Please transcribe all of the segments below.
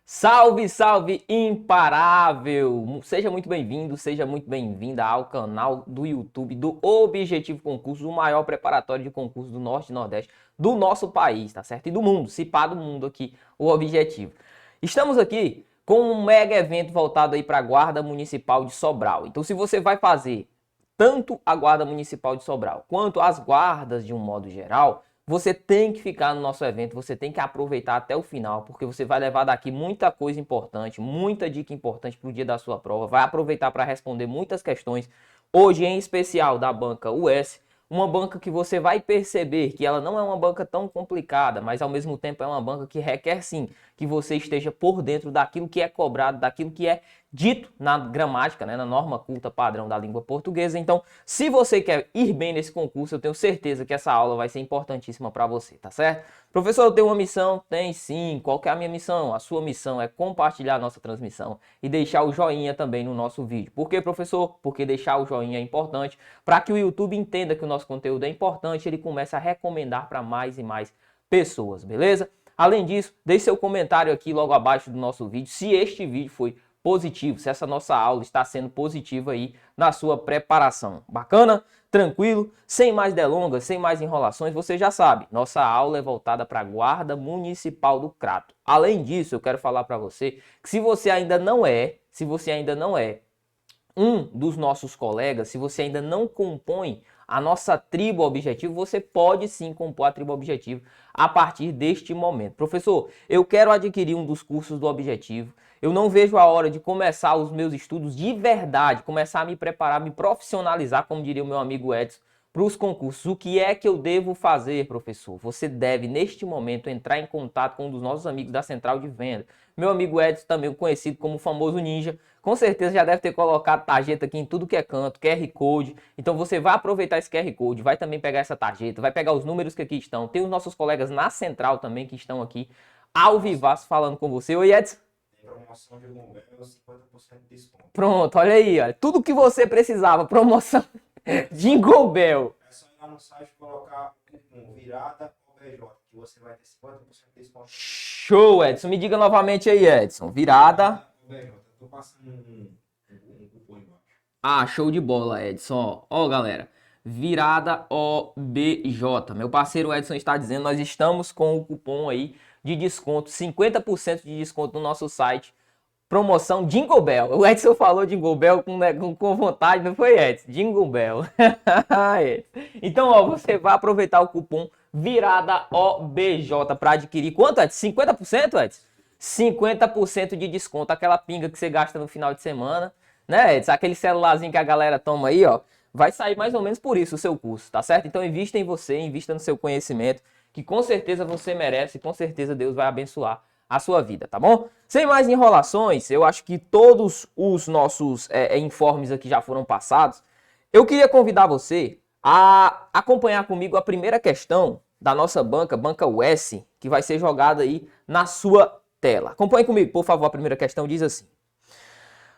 Salve, salve imparável! Seja muito bem-vindo, seja muito bem-vinda ao canal do YouTube do Objetivo Concurso, o maior preparatório de concurso do Norte e Nordeste do nosso país, tá certo? E do mundo, se pá do mundo aqui, o Objetivo. Estamos aqui com um mega evento voltado aí para a Guarda Municipal de Sobral. Então, se você vai fazer tanto a Guarda Municipal de Sobral quanto as guardas de um modo geral, você tem que ficar no nosso evento, você tem que aproveitar até o final, porque você vai levar daqui muita coisa importante, muita dica importante para o dia da sua prova, vai aproveitar para responder muitas questões, hoje em especial da banca US, uma banca que você vai perceber que ela não é uma banca tão complicada, mas ao mesmo tempo é uma banca que requer sim que você esteja por dentro daquilo que é cobrado, daquilo que é dito na gramática, né, na norma culta padrão da língua portuguesa. Então, se você quer ir bem nesse concurso, eu tenho certeza que essa aula vai ser importantíssima para você, tá certo? Professor, eu tenho uma missão? Tem sim. Qual que é a minha missão? A sua missão é compartilhar a nossa transmissão e deixar o joinha também no nosso vídeo. Por quê, professor? Porque deixar o joinha é importante para que o YouTube entenda que o nosso conteúdo é importante, ele comece a recomendar para mais e mais pessoas, beleza? Além disso, deixe seu comentário aqui logo abaixo do nosso vídeo se este vídeo foi positivo, se essa nossa aula está sendo positiva aí na sua preparação. Bacana? Tranquilo? Sem mais delongas, sem mais enrolações, você já sabe, nossa aula é voltada para a Guarda Municipal do Crato. Além disso, eu quero falar para você que se você ainda não é um dos nossos colegas, se você ainda não compõe a nossa tribo Objetivo, você pode sim compor a tribo Objetivo a partir deste momento. Professor, eu quero adquirir um dos cursos do Objetivo. Eu não vejo a hora de começar os meus estudos de verdade, começar a me preparar, me profissionalizar, como diria o meu amigo Edson, para os concursos. O que é que eu devo fazer, professor? Você deve, neste momento, entrar em contato com um dos nossos amigos da Central de Venda. Meu amigo Edson, também conhecido como o famoso Ninja, com certeza já deve ter colocado tarjeta aqui em tudo que é canto, QR Code. Então você vai aproveitar esse QR Code, vai também pegar essa tarjeta, vai pegar os números que aqui estão. Tem os nossos colegas na Central também que estão aqui ao vivaço falando com você. Oi, Edson. Promoção de Jingle Bell, 50% de desconto. Pronto, olha aí, ó. Tudo que você precisava, promoção Jingle Bell. É só ir lá no site e colocar um virada OBJ, que você vai ter 50% de desconto. Show, Edson. Me diga novamente aí, Edson. Virada. OBJ, eu tô passando um cupom embaixo. Ah, show de bola, Edson. Ó, galera. Virada OBJ. Meu parceiro Edson está dizendo, nós estamos com o cupom aí de desconto, 50% de desconto no nosso site. Promoção Jingle Bell. O Edson falou Jingle Bell com vontade, não foi, Edson? Jingle Bell. Então, ó, você vai aproveitar o cupom Virada OBJ para adquirir quanto, Edson? 50%, Edson? 50% de desconto. Aquela pinga que você gasta no final de semana, né, Edson? Aquele celularzinho que a galera toma aí, ó. Vai sair mais ou menos por isso o seu curso, tá certo? Então, invista em você, invista no seu conhecimento, que com certeza você merece e com certeza Deus vai abençoar a sua vida, tá bom? Sem mais enrolações, eu acho que todos os nossos informes aqui já foram passados. Eu queria convidar você a acompanhar comigo a primeira questão da nossa banca US, que vai ser jogada aí na sua tela. Acompanhe comigo, por favor, a primeira questão diz assim.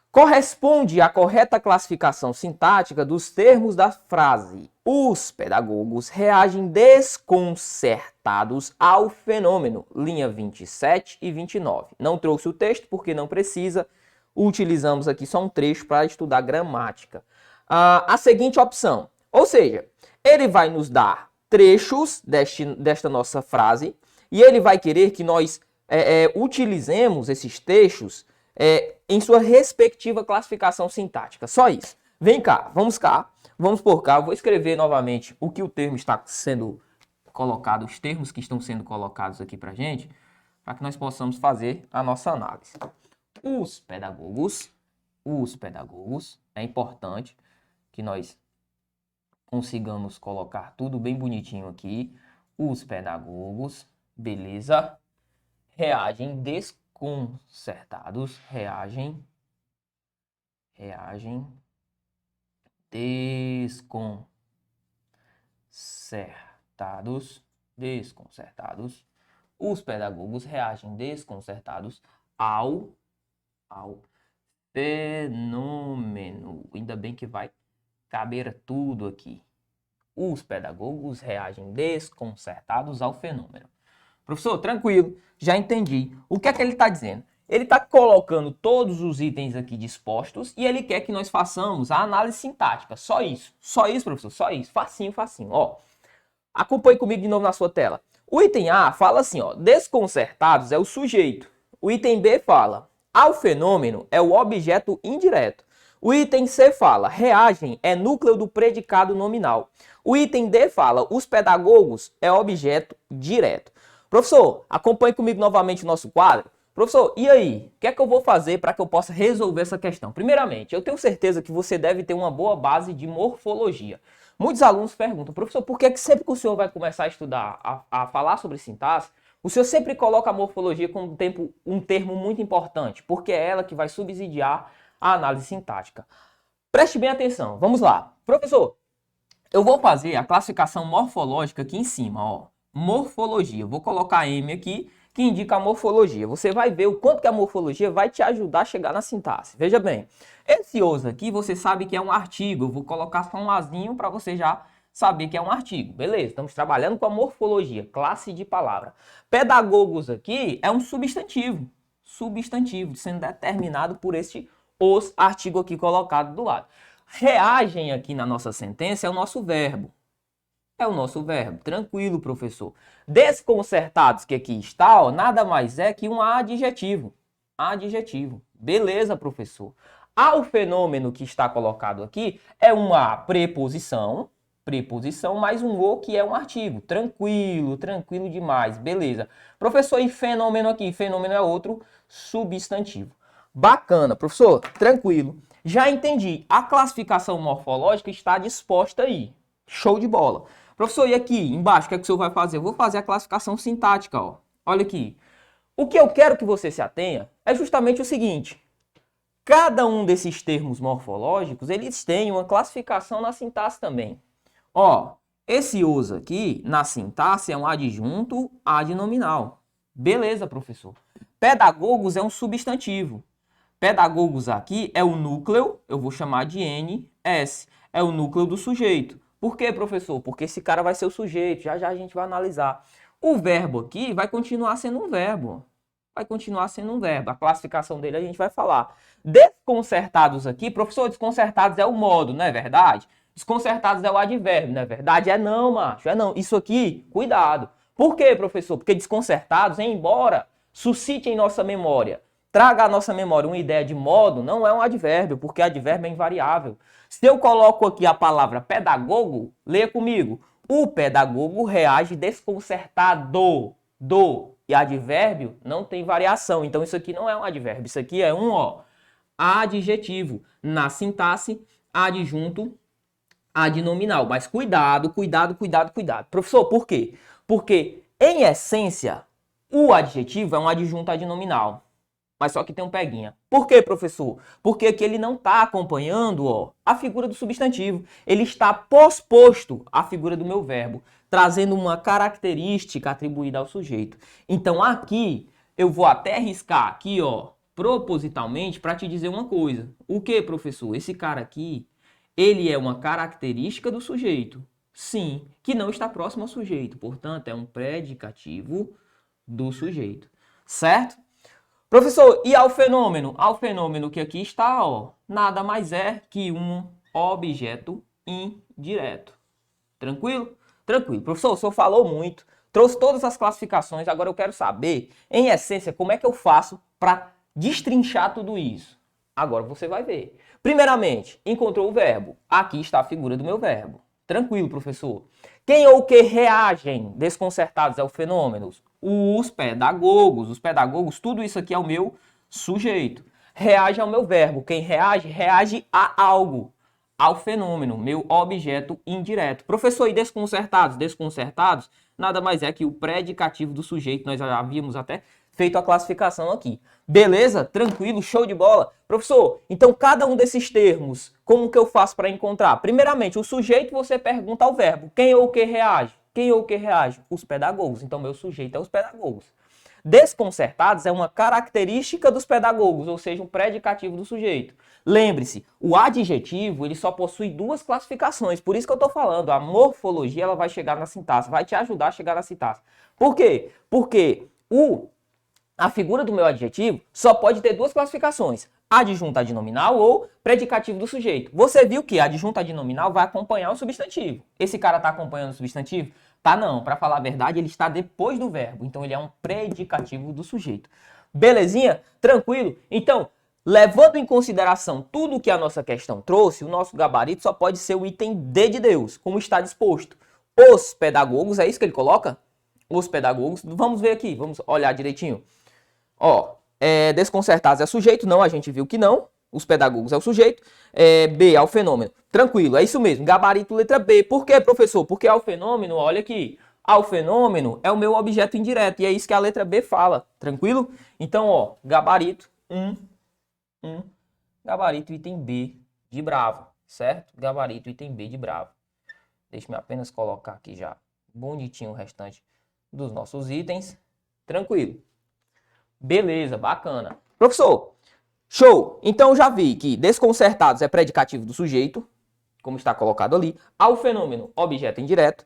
Corresponde à correta classificação sintática dos termos da frase. Os pedagogos reagem desconcertados ao fenômeno. Linha 27 e 29. Não trouxe o texto porque não precisa. Utilizamos aqui só um trecho para estudar gramática. A seguinte opção. Ou seja, ele vai nos dar trechos desta nossa frase e ele vai querer que nós utilizemos esses trechos em sua respectiva classificação sintática. Só isso. Vem cá, vamos por cá. Eu vou escrever novamente o que o termo está sendo colocado, os termos que estão sendo colocados aqui para gente, para que nós possamos fazer a nossa análise. Os pedagogos, é importante que nós consigamos colocar tudo bem bonitinho aqui. Os pedagogos, beleza, reagem desconcertados, reagem desconcertados. Os pedagogos reagem desconcertados ao fenômeno. Ainda bem que vai caber tudo aqui. Os pedagogos reagem desconcertados ao fenômeno. Professor, tranquilo, já entendi. O que é que ele está dizendo? Ele está colocando todos os itens aqui dispostos e ele quer que nós façamos a análise sintática. Só isso. Só isso, professor. Só isso. Facinho, facinho. Ó, acompanhe comigo de novo na sua tela. O item A fala assim, ó, desconcertados é o sujeito. O item B fala, ao fenômeno é o objeto indireto. O item C fala, reagem é núcleo do predicado nominal. O item D fala, os pedagogos é objeto direto. Professor, acompanhe comigo novamente o nosso quadro. Professor, e aí? O que é que eu vou fazer para que eu possa resolver essa questão? Primeiramente, eu tenho certeza que você deve ter uma boa base de morfologia. Muitos alunos perguntam, professor, por que sempre que o senhor vai começar a estudar, a falar sobre sintaxe, o senhor sempre coloca a morfologia como um termo muito importante, porque é ela que vai subsidiar a análise sintática. Preste bem atenção, vamos lá. Professor, eu vou fazer a classificação morfológica aqui em cima, ó. Morfologia, vou colocar M aqui, que indica a morfologia. Você vai ver o quanto que a morfologia vai te ajudar a chegar na sintaxe. Veja bem, esse os aqui você sabe que é um artigo. Eu vou colocar só um azinho para você já saber que é um artigo. Beleza, estamos trabalhando com a morfologia, classe de palavra. Pedagogos aqui é um substantivo. Substantivo, sendo determinado por este os artigo aqui colocado do lado. Reagem aqui na nossa sentença é o nosso verbo. É o nosso verbo. Tranquilo, professor. Desconcertados, que aqui está, ó, nada mais é que um adjetivo. Adjetivo. Beleza, professor. Ao fenômeno que está colocado aqui é uma preposição. Preposição mais um o que é um artigo. Tranquilo, tranquilo demais. Beleza. Professor, e fenômeno aqui? Fenômeno é outro substantivo. Bacana, professor. Tranquilo. Já entendi. A classificação morfológica está disposta aí. Show de bola. Professor, e aqui embaixo, o que é que o senhor vai fazer? Eu vou fazer a classificação sintática, ó. Olha aqui. O que eu quero que você se atenha é justamente o seguinte. Cada um desses termos morfológicos, eles têm uma classificação na sintaxe também. Ó, esse os aqui, na sintaxe, é um adjunto adnominal. Beleza, professor. Pedagogos é um substantivo. Pedagogos aqui é o núcleo, eu vou chamar de NS, é o núcleo do sujeito. Por quê, professor? Porque esse cara vai ser o sujeito, já já a gente vai analisar. O verbo aqui vai continuar sendo um verbo. Vai continuar sendo um verbo. A classificação dele a gente vai falar. Desconcertados aqui, professor, desconcertados é o modo, não é verdade? Desconcertados é o advérbio, não é verdade? É não, macho, é não. Isso aqui, cuidado. Por quê, professor? Porque desconcertados, embora suscite em nossa memória, traga à nossa memória uma ideia de modo, não é um advérbio, porque advérbio é invariável. Se eu coloco aqui a palavra pedagogo, leia comigo. O pedagogo reage desconcertado. E advérbio não tem variação. Então isso aqui não é um advérbio. Isso aqui é um adjetivo. Na sintaxe, adjunto adnominal. Mas cuidado, cuidado, cuidado, cuidado. Professor, por quê? Porque, em essência, o adjetivo é um adjunto adnominal. Mas só que tem um peguinha. Por quê, professor? Porque aqui ele não está acompanhando, ó, a figura do substantivo. Ele está posposto à figura do meu verbo, trazendo uma característica atribuída ao sujeito. Então aqui eu vou até arriscar aqui, ó, propositalmente para te dizer uma coisa. O que, professor? Esse cara aqui, ele é uma característica do sujeito. Sim, que não está próximo ao sujeito. Portanto, é um predicativo do sujeito. Certo? Professor, e ao fenômeno? Ao fenômeno que aqui está, ó, nada mais é que um objeto indireto. Tranquilo? Tranquilo. Professor, o senhor falou muito, trouxe todas as classificações, agora eu quero saber, em essência, como é que eu faço para destrinchar tudo isso? Agora você vai ver. Primeiramente, encontrou o verbo. Aqui está a figura do meu verbo. Tranquilo, professor. Quem ou que reagem desconcertados é o fenômeno? Os pedagogos, tudo isso aqui é o meu sujeito. Reage ao meu verbo. Quem reage, reage a algo, ao fenômeno, meu objeto indireto. Professor, e desconcertados? Desconcertados nada mais é que o predicativo do sujeito. Nós já havíamos até feito a classificação aqui. Beleza? Tranquilo? Show de bola? Professor, então cada um desses termos, como que eu faço para encontrar? Primeiramente, o sujeito você pergunta ao verbo. Quem ou que reage? Quem ou que reage? Os pedagogos. Então, meu sujeito é os pedagogos. Desconcertados é uma característica dos pedagogos, ou seja, um predicativo do sujeito. Lembre-se, o adjetivo ele só possui duas classificações, por isso que eu estou falando, a morfologia ela vai chegar na sintaxe, vai te ajudar a chegar na sintaxe. Por quê? Porque o a figura do meu adjetivo só pode ter duas classificações: adjunto adnominal ou predicativo do sujeito. Você viu que adjunto adnominal vai acompanhar o substantivo. Esse cara está acompanhando o substantivo? Tá não, para falar a verdade, ele está depois do verbo, então ele é um predicativo do sujeito. Belezinha? Tranquilo? Então, levando em consideração tudo que a nossa questão trouxe, o nosso gabarito só pode ser o item D de Deus, como está disposto. Os pedagogos, é isso que ele coloca? Os pedagogos, vamos ver aqui, vamos olhar direitinho. Ó, desconcertados é sujeito, não, a gente viu que não. Os pedagogos é o sujeito. B é o fenômeno. Tranquilo, é isso mesmo. Gabarito letra B. Por quê, professor? Porque ao fenômeno, olha aqui. Ao fenômeno é o meu objeto indireto. E é isso que a letra B fala. Tranquilo? Então, ó, gabarito gabarito item B de Bravo. Certo? Gabarito item B de Bravo. Deixa-me apenas colocar aqui já bonitinho o restante dos nossos itens. Tranquilo. Beleza, bacana. Professor, show! Então já vi que desconcertados é predicativo do sujeito, como está colocado ali. Ao fenômeno, objeto indireto.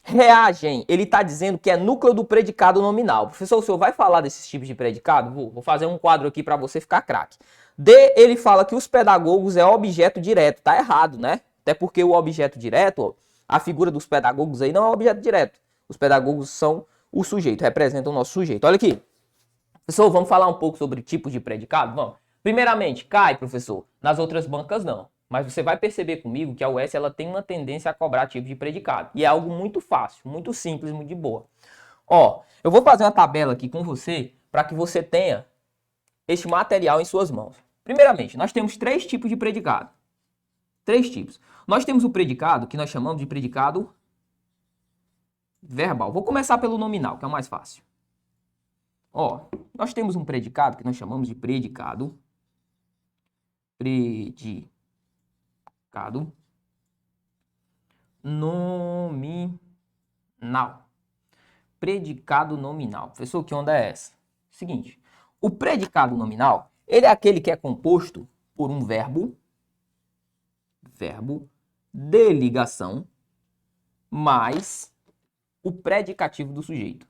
Reagem, ele está dizendo que é núcleo do predicado nominal. Professor, o senhor vai falar desses tipos de predicado? Vou fazer um quadro aqui para você ficar craque. D, ele fala que os pedagogos é objeto direto. Tá errado, né? Até porque o objeto direto, ó, a figura dos pedagogos aí não é objeto direto. Os pedagogos são o sujeito, representam o nosso sujeito. Olha aqui. Professor, vamos falar um pouco sobre tipos de predicado? Vamos. Primeiramente, cai, professor. Nas outras bancas, não. Mas você vai perceber comigo que a UES ela tem uma tendência a cobrar tipo de predicado. E é algo muito fácil, muito simples, muito de boa. Ó, eu vou fazer uma tabela aqui com você para que você tenha este material em suas mãos. Primeiramente, nós temos 3 tipos de predicado. 3 tipos. Nós temos o predicado que nós chamamos de predicado verbal. Vou começar pelo nominal, que é o mais fácil. Ó, nós temos um predicado que nós chamamos de predicado nominal. Predicado nominal. Professor, que onda é essa? Seguinte, o predicado nominal, ele é aquele que é composto por um verbo de ligação mais o predicativo do sujeito.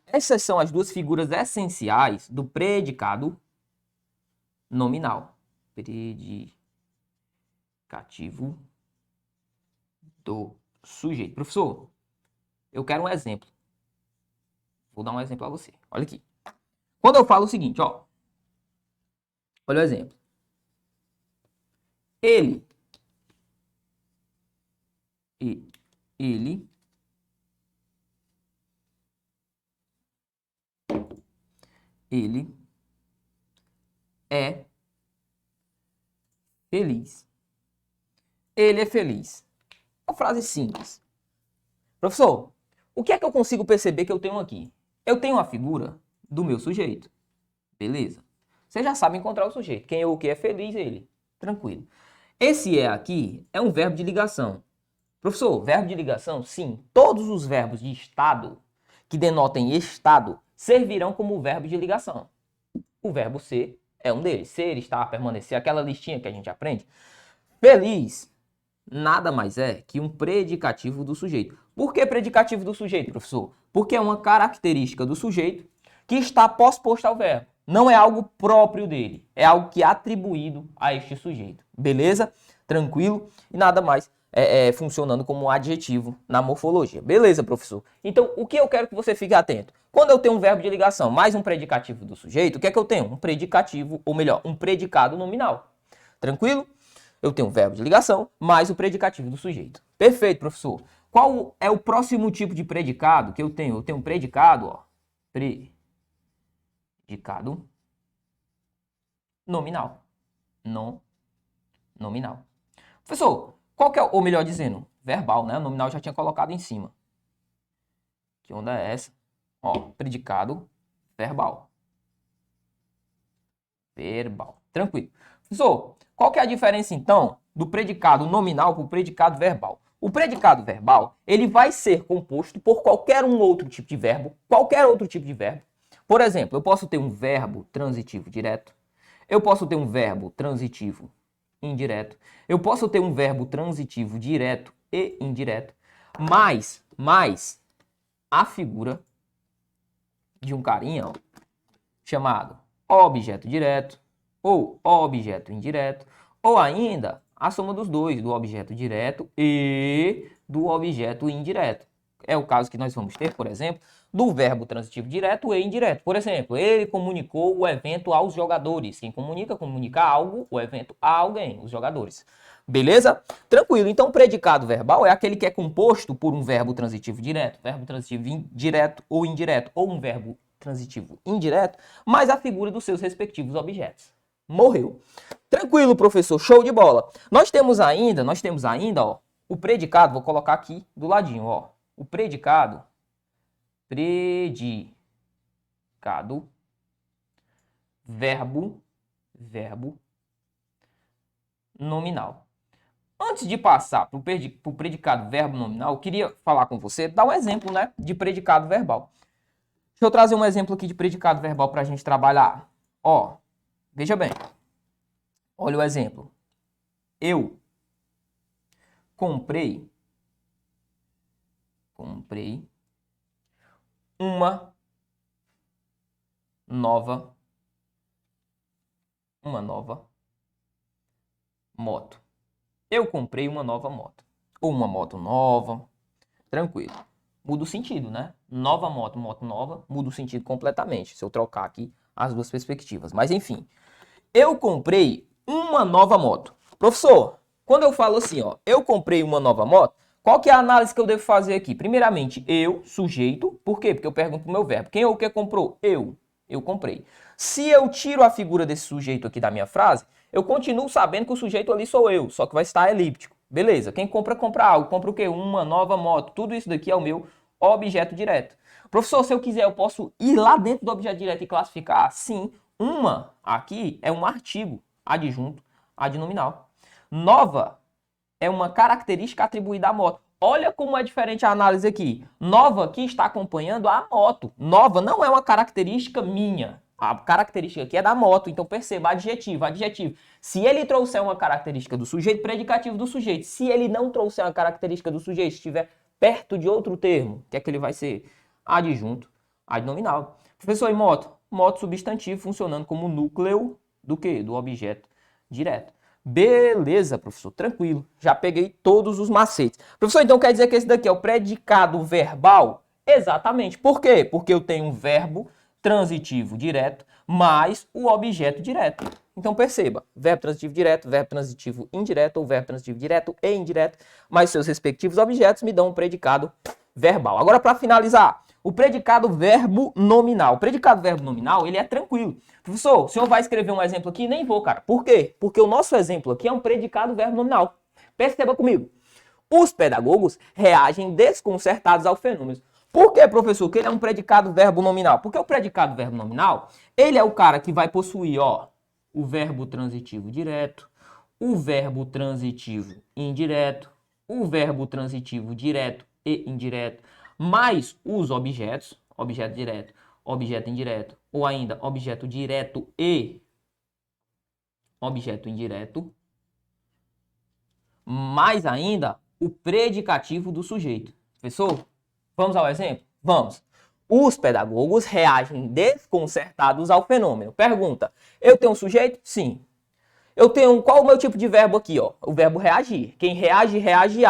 Essas são as duas figuras essenciais do predicado nominal. Predicativo do sujeito. Professor, eu quero um exemplo. Vou dar um exemplo a você. Olha aqui. Quando eu falo o seguinte, ó. Olha o exemplo. Ele é feliz. Ele é feliz. Uma frase simples. Professor, o que é que eu consigo perceber que eu tenho aqui? Eu tenho a figura do meu sujeito. Beleza? Você já sabe encontrar o sujeito. Quem ou o que é feliz, ele. Tranquilo. Esse é aqui é um verbo de ligação. Professor, verbo de ligação? Sim. Todos os verbos de estado que denotem estado servirão como verbo de ligação. O verbo ser é um deles. Ser, estar, permanecer, aquela listinha que a gente aprende. Feliz nada mais é que um predicativo do sujeito. Por que predicativo do sujeito, professor? Porque é uma característica do sujeito que está pós-posto ao verbo. Não é algo próprio dele. É algo que é atribuído a este sujeito. Beleza? Tranquilo? E nada mais funcionando como um adjetivo na morfologia. Beleza, professor? Então, o que eu quero que você fique atento? Quando eu tenho um verbo de ligação mais um predicativo do sujeito, o que é que eu tenho? Um predicativo, ou melhor, um predicado nominal. Tranquilo? Eu tenho um verbo de ligação mais o predicativo do sujeito. Perfeito, professor. Qual é o próximo tipo de predicado que eu tenho? Eu tenho um predicado, ó. Predicado nominal. Nominal. Professor, qual que é, ou melhor dizendo, verbal, né? O nominal já tinha colocado em cima. Que onda é essa? Ó, predicado verbal. Tranquilo. Professor, qual que é a diferença, então, do predicado nominal para o predicado verbal? O predicado verbal, ele vai ser composto por qualquer outro tipo de verbo. Por exemplo, eu posso ter um verbo transitivo direto. Eu posso ter um verbo transitivo indireto. Eu posso ter um verbo transitivo direto e indireto. Mas a figura de um carinha, ó, chamado objeto direto ou objeto indireto, ou ainda a soma dos dois, do objeto direto e do objeto indireto. É o caso que nós vamos ter, por exemplo, do verbo transitivo direto e indireto. Por exemplo, ele comunicou o evento aos jogadores. Quem comunica algo, o evento a alguém, os jogadores. Beleza? Tranquilo. Então, o predicado verbal é aquele que é composto por um verbo transitivo direto, verbo transitivo direto ou indireto, ou um verbo transitivo indireto, mais a figura dos seus respectivos objetos. Morreu. Tranquilo, professor. Show de bola. Nós temos ainda, ó, o predicado, vou colocar aqui do ladinho, ó. O predicado verbo nominal. Antes de passar para o predicado verbo nominal, eu queria falar com você, dar um exemplo, né, de predicado verbal. Deixa eu trazer um exemplo aqui de predicado verbal para a gente trabalhar. Ó, veja bem. Olha o exemplo. Eu comprei uma nova moto. Eu comprei uma nova moto. Ou uma moto nova. Tranquilo. Muda o sentido, né? Nova moto, moto nova, muda o sentido completamente. Se eu trocar aqui as duas perspectivas. Mas enfim. Eu comprei uma nova moto. Professor, quando eu falo assim, ó, eu comprei uma nova moto, qual que é a análise que eu devo fazer aqui? Primeiramente, eu, sujeito. Por quê? Porque eu pergunto pro meu verbo. Quem ou o que comprou? Eu. Eu comprei. Se eu tiro a figura desse sujeito aqui da minha frase, eu continuo sabendo que o sujeito ali sou eu, só que vai estar elíptico. Beleza, quem compra, compra algo. Compra o quê? Uma nova moto. Tudo isso daqui é o meu objeto direto. Professor, se eu quiser, eu posso ir lá dentro do objeto direto e classificar? Sim. Uma aqui é um artigo adjunto adnominal. Nova é uma característica atribuída à moto. Olha como é diferente a análise aqui. Nova que está acompanhando a moto. Nova não é uma característica minha. A característica aqui é da moto. Então perceba, adjetivo, adjetivo. Se ele trouxer uma característica do sujeito, predicativo do sujeito. Se ele não trouxer uma característica do sujeito, estiver perto de outro termo, o que é que ele vai ser? Adjunto adnominal. Professor, e moto? Moto substantivo funcionando como núcleo do quê? Do objeto direto. Beleza, professor, tranquilo. Já peguei todos os macetes. Professor, então quer dizer que esse daqui é o predicado verbal? Exatamente. Por quê? Porque eu tenho um verbo transitivo direto mais o objeto direto. Então perceba, verbo transitivo direto, verbo transitivo indireto ou verbo transitivo direto e indireto, mais seus respectivos objetos me dão um predicado verbal. Agora, para finalizar, o predicado verbo nominal. O predicado verbo nominal, ele é tranquilo. Professor, o senhor vai escrever um exemplo aqui? Nem vou, cara. Por quê? Porque o nosso exemplo aqui é um predicado verbo nominal. Perceba comigo. Os pedagogos reagem desconcertados ao fenômeno. Por que, professor, que ele é um predicado verbo nominal? Porque o predicado verbo nominal, ele é o cara que vai possuir, ó, o verbo transitivo direto, o verbo transitivo indireto, o verbo transitivo direto e indireto, mais os objetos, objeto direto, objeto indireto, ou ainda objeto direto e objeto indireto, mais ainda o predicativo do sujeito. Professor, vamos ao exemplo? Vamos. Os pedagogos reagem desconcertados ao fenômeno. Pergunta, eu tenho um sujeito? Sim. Eu tenho, qual é o meu tipo de verbo aqui, ó? O verbo reagir. Quem reage, reage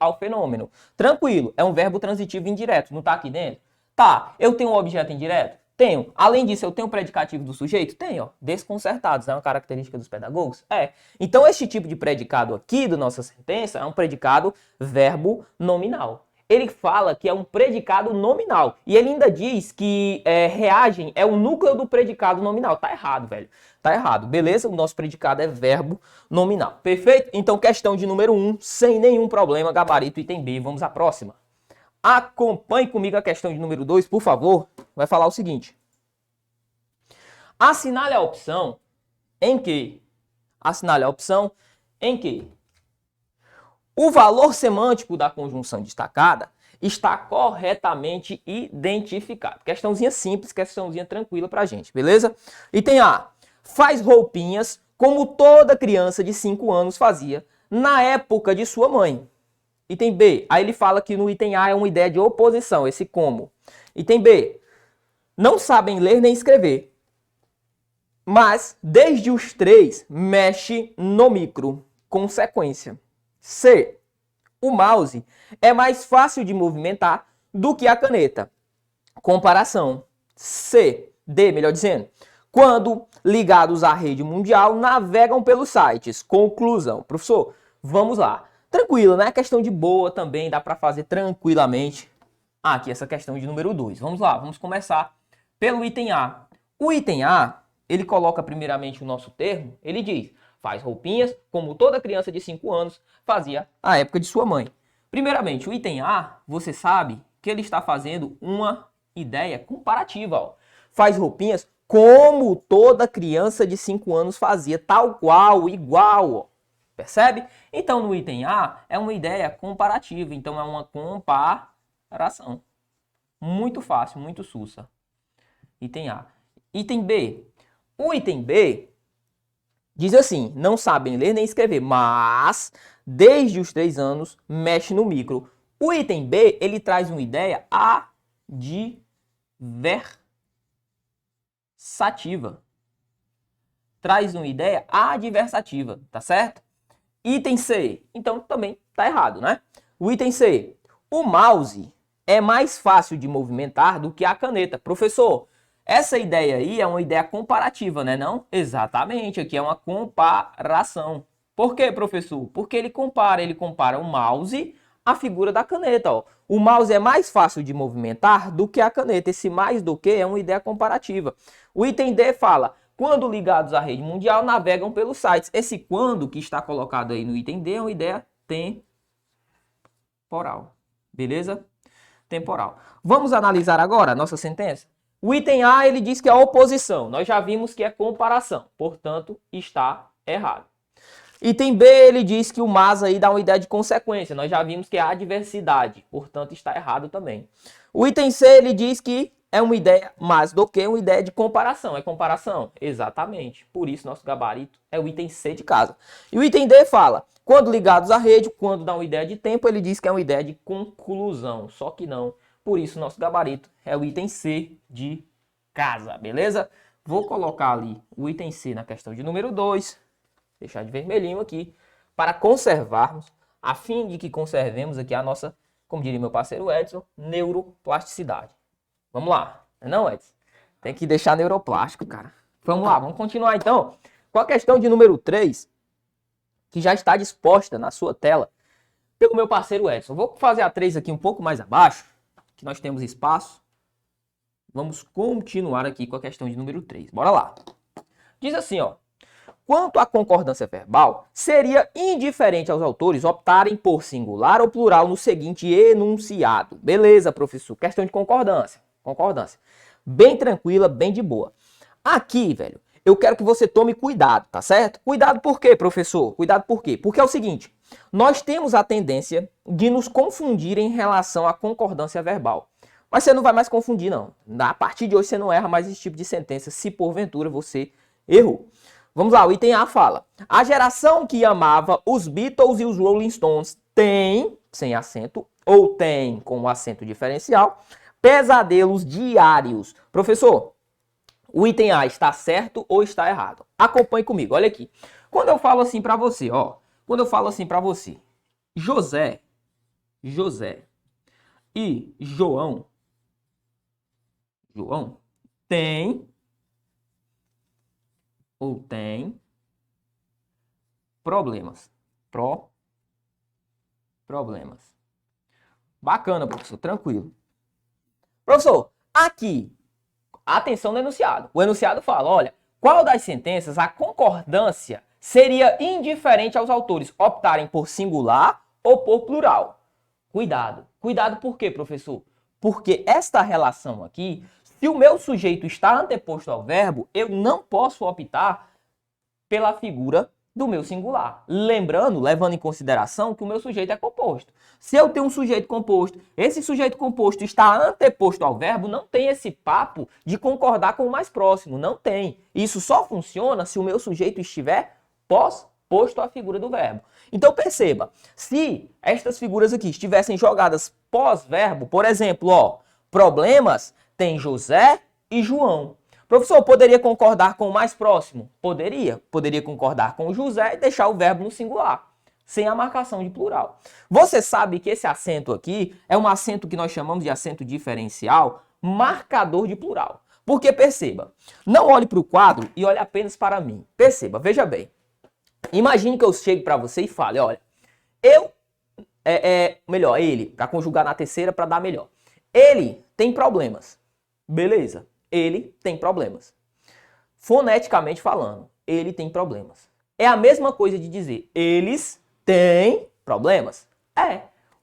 ao fenômeno. Tranquilo, é um verbo transitivo indireto, não tá aqui dentro? Tá, eu tenho um objeto indireto? Tenho. Além disso, eu tenho o predicativo do sujeito? Tenho, ó. Desconcertados, é uma característica dos pedagogos? É. Então, este tipo de predicado aqui da nossa sentença é um predicado verbo nominal. Ele fala que é um predicado nominal. E ele ainda diz que reagem é o núcleo do predicado nominal. Tá errado, velho. Tá errado. Beleza? O nosso predicado é verbo nominal. Perfeito? Então, questão de número 1, sem nenhum problema, gabarito item B. Vamos à próxima. Acompanhe comigo a questão de número 2, por favor. Vai falar o seguinte. Assinale a opção em que o valor semântico da conjunção destacada está corretamente identificado. Questãozinha simples, questãozinha tranquila pra gente, beleza? Item A. Faz roupinhas como toda criança de 5 anos fazia na época de sua mãe. Item B. Aí ele fala que no item A é uma ideia de oposição, esse como. Item B. não sabem ler nem escrever, mas desde os 3 mexe no micro. Consequência. C. O mouse é mais fácil de movimentar do que a caneta. Comparação. C. D, melhor dizendo. Quando ligados à rede mundial, navegam pelos sites. Conclusão. Professor, vamos lá. Tranquilo, né? Questão de boa também, dá para fazer tranquilamente. Aqui essa questão de número 2. Vamos lá, vamos começar pelo item A. O item A, ele coloca primeiramente o nosso termo, ele diz, faz roupinhas como toda criança de 5 anos fazia à época de sua mãe. Primeiramente, o item A, você sabe que ele está fazendo uma ideia comparativa. Ó. Faz roupinhas como toda criança de 5 anos fazia, tal qual, igual. Ó. Percebe? Então, no item A, é uma ideia comparativa. Então, é uma comparação. Muito fácil, muito sussa. Item A. Item B. O item B diz assim, não sabem ler nem escrever, mas desde os 3 anos mexe no micro. O item B, ele traz uma ideia adversativa. Traz uma ideia adversativa, tá certo? Item C, então também tá errado, né? O item C, o mouse é mais fácil de movimentar do que a caneta. Professor, essa ideia aí é uma ideia comparativa, né? Não? Exatamente, aqui é uma comparação. Por quê, professor? Porque ele compara o mouse à figura da caneta. Ó. O mouse é mais fácil de movimentar do que a caneta. Esse mais do que é uma ideia comparativa. O item D fala, quando ligados à rede mundial, navegam pelos sites. Esse quando que está colocado aí no item D é uma ideia temporal. Beleza? Temporal. Vamos analisar agora a nossa sentença? O item A, ele diz que é oposição. Nós já vimos que é comparação. Portanto, está errado. Item B, ele diz que o mas aí dá uma ideia de consequência. Nós já vimos que é adversidade. Portanto, está errado também. O item C, ele diz que é uma ideia mais do que uma ideia de comparação. É comparação? Exatamente. Por isso, nosso gabarito é o item C de casa. E o item D fala, quando ligados à rede, quando dá uma ideia de tempo, ele diz que é uma ideia de conclusão. Só que não. Por isso, nosso gabarito é o item C de casa, beleza? Vou colocar ali o item C na questão de número 2, deixar de vermelhinho aqui, para conservarmos, a fim de que conservemos aqui a nossa, como diria meu parceiro Edson, neuroplasticidade. Vamos lá, não, Edson? Tem que deixar neuroplástico, cara. Vamos lá, vamos continuar então com a questão de número 3, que já está disposta na sua tela pelo meu parceiro Edson. Vou fazer a 3 aqui um pouco mais abaixo, que nós temos espaço. Vamos continuar aqui com a questão de número 3. Bora lá. Diz assim, ó. Quanto à concordância verbal, seria indiferente aos autores optarem por singular ou plural no seguinte enunciado. Beleza, professor. Questão de concordância. Concordância. Bem tranquila, bem de boa. Aqui, velho, eu quero que você tome cuidado, tá certo? Cuidado por quê, professor? Cuidado por quê? Porque é o seguinte, nós temos a tendência de nos confundir em relação à concordância verbal. Mas você não vai mais confundir, não. A partir de hoje você não erra mais esse tipo de sentença, se porventura você errou. Vamos lá, o item A fala. A geração que amava os Beatles e os Rolling Stones tem, sem acento, ou tem com acento diferencial, pesadelos diários. Professor, o item A está certo ou está errado? Acompanhe comigo, olha aqui. Quando eu falo assim para você, ó. Quando eu falo assim para você, José e João tem ou tem problemas. Problemas. Bacana, professor, tranquilo. Professor, aqui, atenção no enunciado. O enunciado fala, olha, qual das sentenças a concordância seria indiferente aos autores optarem por singular ou por plural? Cuidado. Cuidado por quê, professor? Porque esta relação aqui, se o meu sujeito está anteposto ao verbo, eu não posso optar pela figura do meu singular. Lembrando, levando em consideração que o meu sujeito é composto. Se eu tenho um sujeito composto, esse sujeito composto está anteposto ao verbo, não tem esse papo de concordar com o mais próximo. Não tem. Isso só funciona se o meu sujeito estiver pós-posto à figura do verbo. Então perceba, se estas figuras aqui estivessem jogadas pós-verbo, por exemplo, ó, problemas tem José e João. Professor, poderia concordar com o mais próximo? Poderia. Poderia concordar com o José e deixar o verbo no singular, sem a marcação de plural. Você sabe que esse acento aqui é um acento que nós chamamos de acento diferencial, marcador de plural. Porque perceba, não olhe para o quadro e olhe apenas para mim. Perceba, veja bem. Imagine que eu chegue para você e fale, olha, ele, para conjugar na terceira para dar melhor. Ele tem problemas. Beleza, ele tem problemas. Foneticamente falando, ele tem problemas. É a mesma coisa de dizer, eles têm problemas.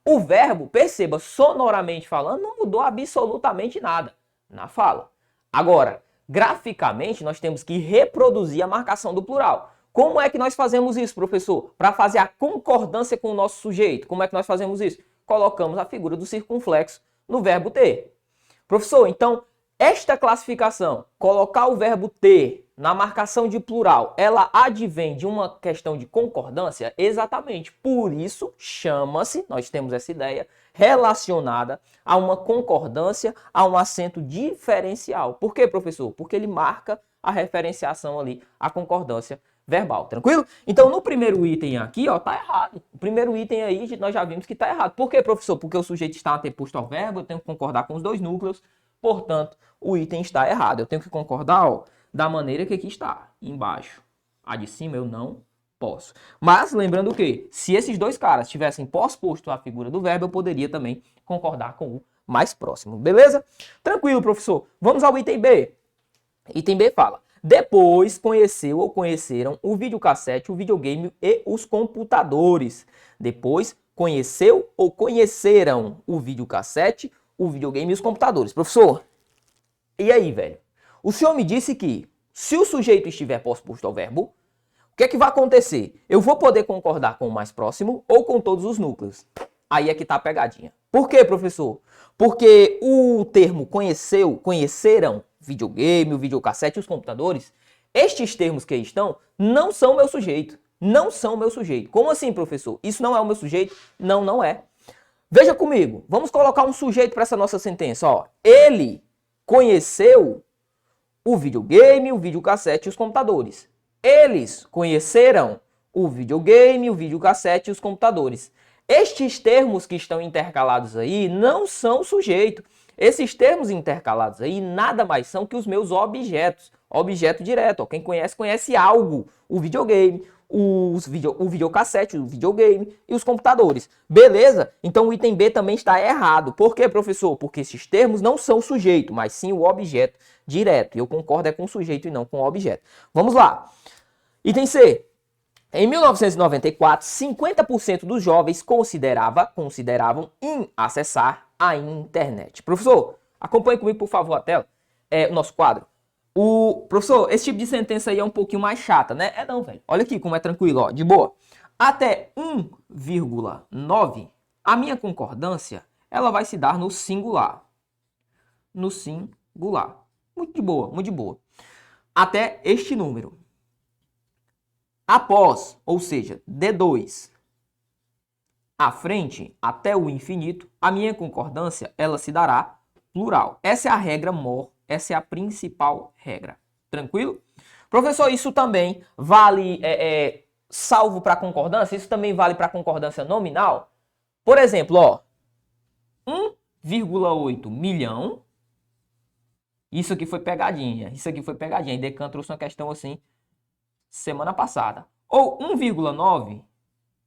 O verbo, perceba, sonoramente falando, não mudou absolutamente nada na fala. Agora, graficamente, nós temos que reproduzir a marcação do plural. Como é que nós fazemos isso, professor? Para fazer a concordância com o nosso sujeito. Como é que nós fazemos isso? Colocamos a figura do circunflexo no verbo ter. Professor, então, esta classificação, colocar o verbo ter na marcação de plural, ela advém de uma questão de concordância? Exatamente. Por isso, chama-se, nós temos essa ideia, relacionada a uma concordância, a um acento diferencial. Por quê, professor? Porque ele marca a referenciação ali, a concordância verbal, tranquilo? Então, no primeiro item aqui, ó, tá errado. O primeiro item aí, nós já vimos que tá errado. Por quê, professor? Porque o sujeito está anteposto ao verbo, eu tenho que concordar com os dois núcleos, portanto, o item está errado. Eu tenho que concordar, ó, da maneira que aqui está, embaixo. A de cima eu não posso. Mas, lembrando que, se esses dois caras tivessem pós-posto a figura do verbo, eu poderia também concordar com o mais próximo, beleza? Tranquilo, professor. Vamos ao item B. Item B fala: depois conheceu ou conheceram o videocassete, o videogame e os computadores. Depois conheceu ou conheceram o videocassete, o videogame e os computadores. Professor, e aí, velho? O senhor me disse que se o sujeito estiver pós-posto ao verbo, o que é que vai acontecer? Eu vou poder concordar com o mais próximo ou com todos os núcleos. Aí é que tá a pegadinha. Por quê, professor? Porque o termo conheceu, conheceram, videogame, o videocassete e os computadores, estes termos que aí estão não são meu sujeito. Não são meu sujeito. Como assim, professor? Isso não é o meu sujeito? Não, não é. Veja comigo. Vamos colocar um sujeito para essa nossa sentença. Ó. Ele conheceu o videogame, o videocassete e os computadores. Eles conheceram o videogame, o videocassete e os computadores. Estes termos que estão intercalados aí não são sujeito. Esses termos intercalados aí nada mais são que os meus objetos. Objeto direto. Ó. Quem conhece, conhece algo. O videogame, o videocassete, o videogame e os computadores. Beleza? Então o item B também está errado. Por quê, professor? Porque esses termos não são sujeito, mas sim o objeto direto. E eu concordo é com o sujeito e não com o objeto. Vamos lá. Item C. Em 1994, 50% dos jovens consideravam acessar a internet. Professor, acompanhe comigo, por favor, a tela. O nosso quadro. Professor, esse tipo de sentença aí é um pouquinho mais chata, né? Não, velho. Olha aqui como é tranquilo, ó, de boa. Até 1,9, a minha concordância, ela vai se dar no singular. No singular. Muito de boa, muito de boa. Até este número. Após, ou seja, D2, à frente, até o infinito, a minha concordância, ela se dará plural. Essa é a regra mor, essa é a principal regra. Tranquilo? Professor, isso também vale, salvo para concordância? Isso também vale para concordância nominal? Por exemplo, ó, 1,8 milhão. Isso aqui foi pegadinha. Isso aqui foi pegadinha. E Decan trouxe uma questão assim semana passada. Ou 1,9,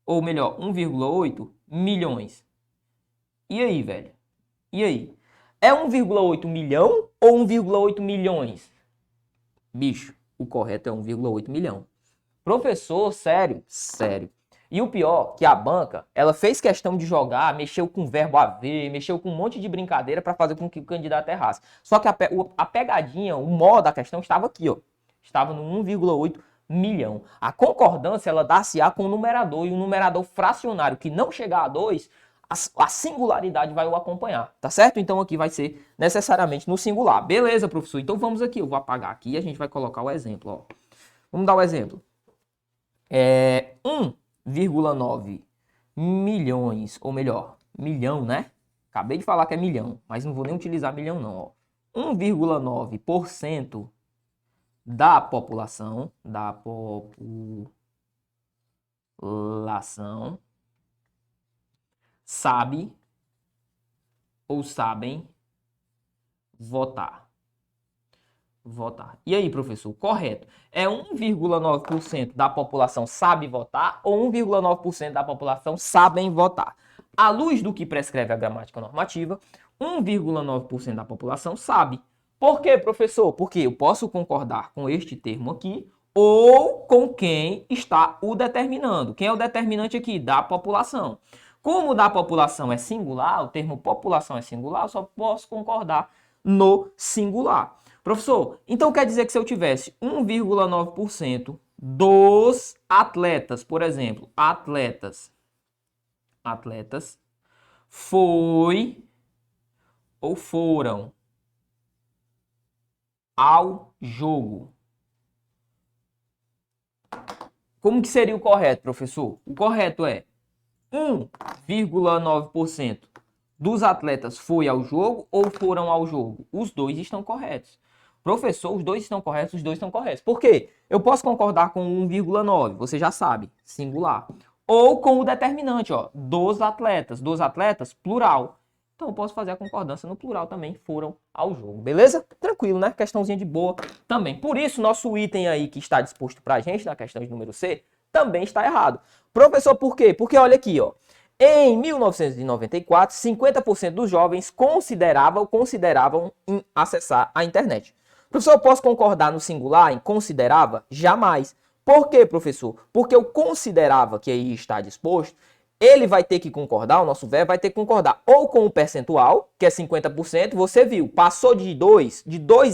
ou melhor, 1,8 milhões. E aí, velho? E aí? É 1,8 milhão ou 1,8 milhões? Bicho, o correto é 1,8 milhão. Professor, sério? Sério. E o pior, que a banca, ela fez questão de jogar, mexeu com o verbo haver, mexeu com um monte de brincadeira para fazer com que o candidato errasse. Só que a pegadinha, o nó da questão estava aqui, ó. Estava no 1,8 milhão. A concordância, ela dá-se-á com o numerador, e o numerador fracionário que não chegar a 2, a singularidade vai o acompanhar, tá certo? Então aqui vai ser necessariamente no singular. Beleza, professor? Então vamos aqui, eu vou apagar aqui e a gente vai colocar o exemplo, ó. Vamos dar o exemplo. 1,9 milhões, ou melhor, milhão, né? Acabei de falar que é milhão, mas não vou nem utilizar milhão não, ó. 1,9% da população sabe ou sabem votar. E aí, professor, correto? É 1,9% da população sabe votar ou 1,9% da população sabem votar? À luz do que prescreve a gramática normativa, 1,9% da população sabe. Por quê, professor? Porque eu posso concordar com este termo aqui ou com quem está o determinando. Quem é o determinante aqui? Da população. Como da população é singular, o termo população é singular, eu só posso concordar no singular. Professor, então quer dizer que se eu tivesse 1,9% dos atletas, por exemplo, atletas, foi ou foram ao jogo. Como que seria o correto, professor? O correto é 1,9% dos atletas foi ao jogo ou foram ao jogo? Os dois estão corretos. Professor, os dois estão corretos, os dois estão corretos. Por quê? Eu posso concordar com 1,9, você já sabe, singular. Ou com o determinante, ó, dos atletas, plural. Então eu posso fazer a concordância no plural também, foram ao jogo, beleza? Tranquilo, né? Questãozinha de boa também. Por isso, nosso item aí que está disposto pra gente, na questão de número C, também está errado. Professor, por quê? Porque olha aqui, ó. Em 1994, 50% dos jovens consideravam em acessar a internet. Professor, eu posso concordar no singular, em considerava? Jamais. Por quê, professor? Porque eu considerava que aí está disposto, ele vai ter que concordar, o nosso verbo vai ter que concordar ou com o percentual, que é 50%, você viu, passou de 2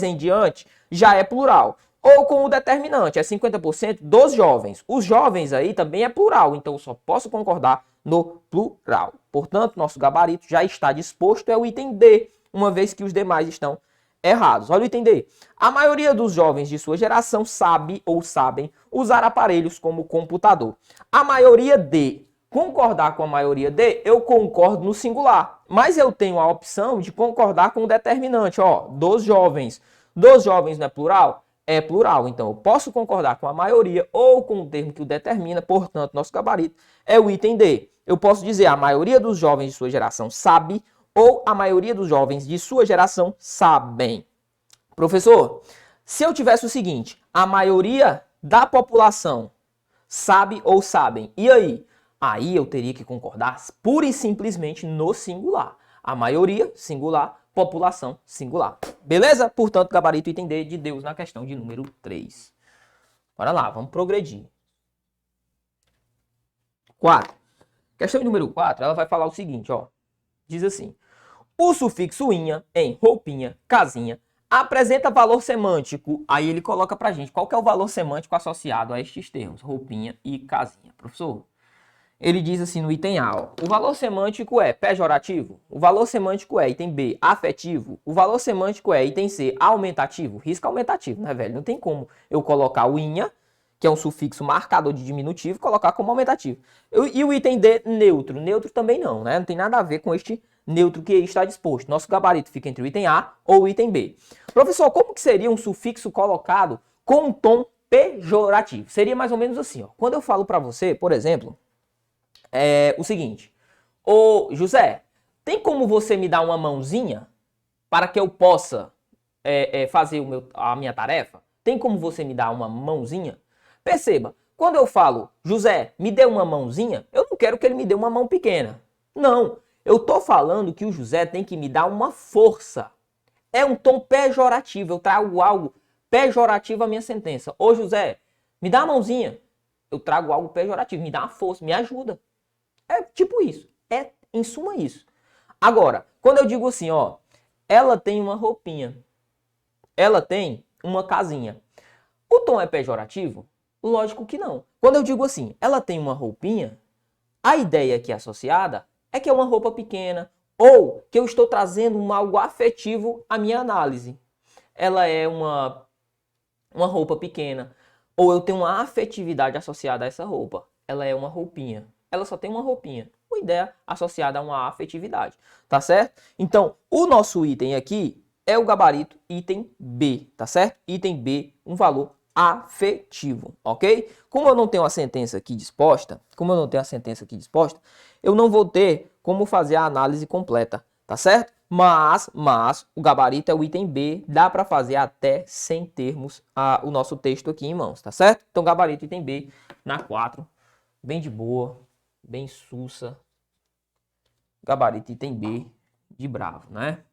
em diante, já é plural. Ou com o determinante, é 50% dos jovens. Os jovens aí também é plural, então eu só posso concordar no plural. Portanto, nosso gabarito já está disposto, é o item D, uma vez que os demais estão errados. Olha o item D. A maioria dos jovens de sua geração sabe ou sabem usar aparelhos como computador. A maioria de concordar com a maioria de, eu concordo no singular. Mas eu tenho a opção de concordar com o determinante, ó, dos jovens. Dos jovens não é plural? É plural. Então, eu posso concordar com a maioria ou com o termo que o determina, portanto, nosso gabarito é o item D. Eu posso dizer a maioria dos jovens de sua geração sabe ou a maioria dos jovens de sua geração sabem. Professor, se eu tivesse o seguinte, a maioria da população sabe ou sabem, e aí? Aí eu teria que concordar pura e simplesmente no singular. A maioria, singular, população, singular. Beleza? Portanto, gabarito item D de Deus na questão de número 3. Bora lá, vamos progredir. 4. Questão de número 4, ela vai falar o seguinte, ó. Diz assim: o sufixo inha em roupinha, casinha, apresenta valor semântico. Aí ele coloca pra gente qual que é o valor semântico associado a estes termos, roupinha e casinha. Professor, ele diz assim no item A, ó, o valor semântico é pejorativo, o valor semântico é item B, afetivo, o valor semântico é item C, aumentativo, risco aumentativo, né, velho? Não tem como eu colocar o inha, que é um sufixo marcador de diminutivo, colocar como aumentativo. E o item D, neutro. Neutro também não, né? Não tem nada a ver com este neutro que está disposto. Nosso gabarito fica entre o item A ou o item B. Professor, como que seria um sufixo colocado com um tom pejorativo? Seria mais ou menos assim, ó. Quando eu falo para você, por exemplo, o seguinte: ô José, tem como você me dar uma mãozinha para que eu possa fazer a minha tarefa? Tem como você me dar uma mãozinha? Perceba, quando eu falo, José, me dê uma mãozinha, eu não quero que ele me dê uma mão pequena. Não, eu tô falando que o José tem que me dar uma força. É um tom pejorativo, eu trago algo pejorativo à minha sentença. Ô José, me dá uma mãozinha. Eu trago algo pejorativo, me dá uma força, me ajuda. É tipo isso, é em suma isso. Agora, quando eu digo assim, ó, ela tem uma roupinha, ela tem uma casinha. O tom é pejorativo? Lógico que não. Quando eu digo assim, ela tem uma roupinha, a ideia aqui associada é que é uma roupa pequena ou que eu estou trazendo algo afetivo à minha análise. Ela é uma roupa pequena ou eu tenho uma afetividade associada a essa roupa. Ela é uma roupinha. Ela só tem uma roupinha. Uma ideia associada a uma afetividade. Tá certo? Então, o nosso item aqui é o gabarito item B, tá certo? Item B, um valor afetivo, ok? Como eu não tenho a sentença aqui disposta, eu não vou ter como fazer a análise completa, tá certo? Mas o gabarito é o item B, dá para fazer até sem termos o nosso texto aqui em mãos, tá certo? Então, gabarito item B, na 4, bem de boa, bem sussa. Gabarito item B, de bravo, né?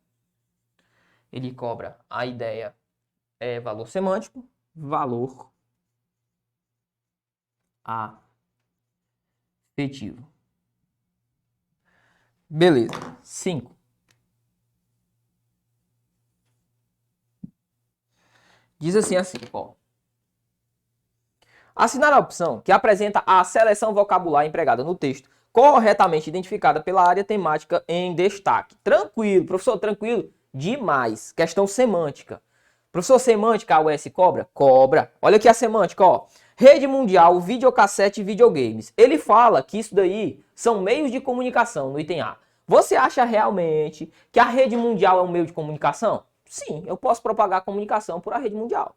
Ele cobra a ideia valor semântico, valor afetivo. Beleza. 5. Diz assim, ó. Assinar a opção que apresenta a seleção vocabular empregada no texto, corretamente identificada pela área temática em destaque. Tranquilo, professor, tranquilo? Demais. Questão semântica. Professor, semântica, a UES cobra? Cobra. Olha aqui a semântica, ó. Rede mundial, videocassete e videogames. Ele fala que isso daí são meios de comunicação no item A. Você acha realmente que a rede mundial é um meio de comunicação? Sim, eu posso propagar comunicação por a rede mundial.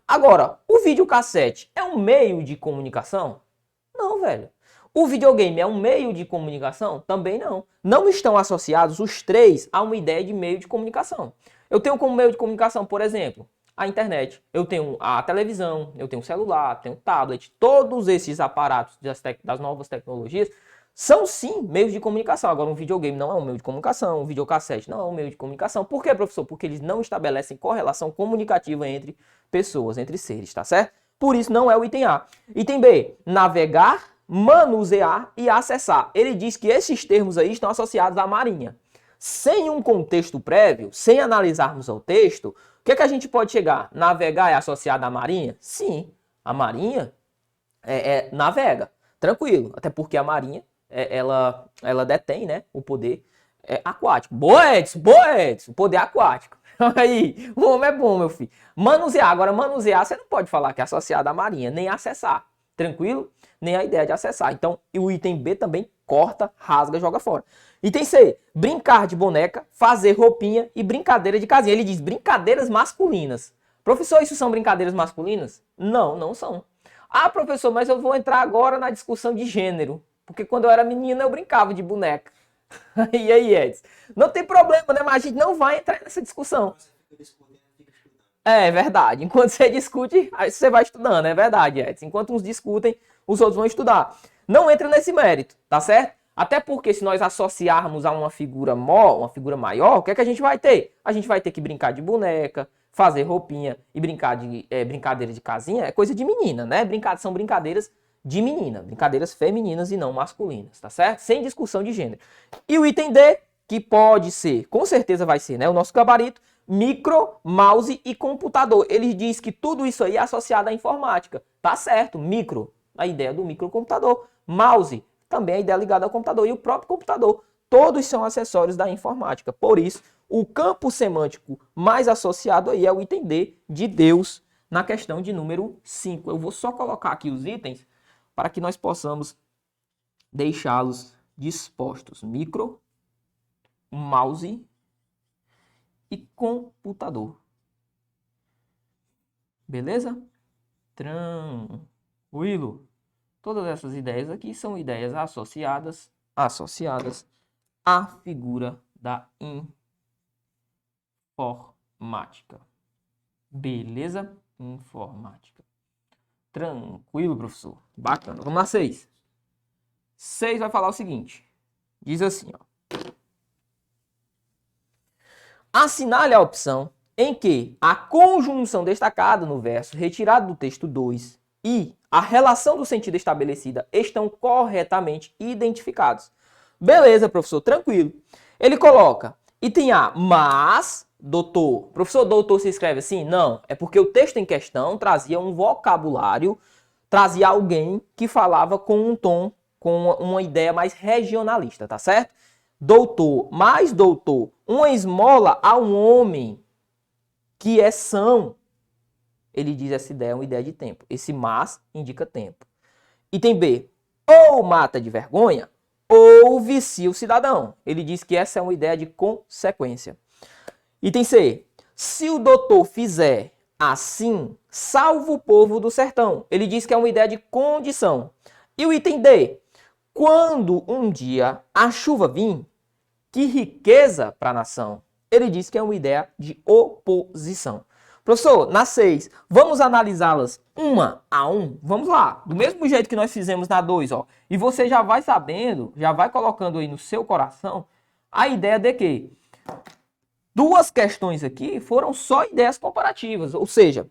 Agora, o videocassete é um meio de comunicação? Não, velho. O videogame é um meio de comunicação? Também não. Não estão associados os três a uma ideia de meio de comunicação. Eu tenho como meio de comunicação, por exemplo, a internet. Eu tenho a televisão, eu tenho o celular, tenho o tablet. Todos esses aparatos das novas tecnologias são sim meios de comunicação. Agora, um videogame não é um meio de comunicação, um videocassete não é um meio de comunicação. Por quê, professor? Porque eles não estabelecem correlação comunicativa entre pessoas, entre seres, tá certo? Por isso não é o item A. Item B, navegar, manusear e acessar. Ele diz que esses termos aí estão associados à marinha. Sem um contexto prévio, sem analisarmos o texto, o que é que a gente pode chegar? Navegar é associado à marinha? Sim, a marinha navega, tranquilo, até porque a marinha ela detém, né, o poder aquático. Boa, Edson, o poder aquático. Aí, o homem é bom, meu filho. Manusear, agora manusear você não pode falar que é associado à marinha, nem acessar, tranquilo? Nem a ideia de acessar. Então, o item B também corta, rasga, joga fora. Item C, brincar de boneca, fazer roupinha e brincadeira de casinha. Ele diz brincadeiras masculinas. Professor, isso são brincadeiras masculinas? Não, não são. Ah, professor, mas eu vou entrar agora na discussão de gênero. Porque quando eu era menina eu brincava de boneca. E aí, Edson? Não tem problema, né? Mas a gente não vai entrar nessa discussão. É verdade. Enquanto você discute, aí você vai estudando. É verdade, Edson. Enquanto uns discutem, os outros vão estudar. Não entra nesse mérito, tá certo? Até porque se nós associarmos a uma figura maior, o que é que a gente vai ter? A gente vai ter que brincar de boneca, fazer roupinha e brincar de brincadeira de casinha. É coisa de menina, né? São brincadeiras de menina, brincadeiras femininas e não masculinas, tá certo? Sem discussão de gênero. E o item D, que pode ser, com certeza vai ser, né? O nosso gabarito, micro, mouse e computador. Ele diz que tudo isso aí é associado à informática. Tá certo, micro, a ideia do microcomputador. Mouse, também a ideia ligada ao computador. E o próprio computador, todos são acessórios da informática. Por isso, o campo semântico mais associado aí é o item D, de Deus, na questão de número 5. Eu vou só colocar aqui os itens para que nós possamos deixá-los dispostos. Micro, mouse e computador. Beleza? Tranquilo. Todas essas ideias aqui são ideias associadas à figura da informática. Beleza? Informática. Tranquilo, professor. Bacana. Vamos lá, 6. 6 vai falar o seguinte. Diz assim, ó. Assinale a opção em que a conjunção destacada no verso retirado do texto 2 e a relação do sentido estabelecida estão corretamente identificados. Beleza, professor, tranquilo. Ele coloca item A, mas, doutor. Professor, doutor se escreve assim? Não, é porque o texto em questão trazia um vocabulário, trazia alguém que falava com um tom, com uma ideia mais regionalista, tá certo? Doutor, mais doutor, uma esmola a um homem que é são. Ele diz essa ideia é uma ideia de tempo. Esse mas indica tempo. Item B, ou mata de vergonha, ou vicia o cidadão. Ele diz que essa é uma ideia de consequência. Item C. Se o doutor fizer assim, salva o povo do sertão. Ele diz que é uma ideia de condição. E o item D. Quando um dia a chuva vir, que riqueza para a nação. Ele diz que é uma ideia de oposição. Professor, na 6, vamos analisá-las uma a um? Vamos lá, do mesmo jeito que nós fizemos na 2, ó. E você já vai sabendo, já vai colocando aí no seu coração a ideia de que duas questões aqui foram só ideias comparativas, ou seja,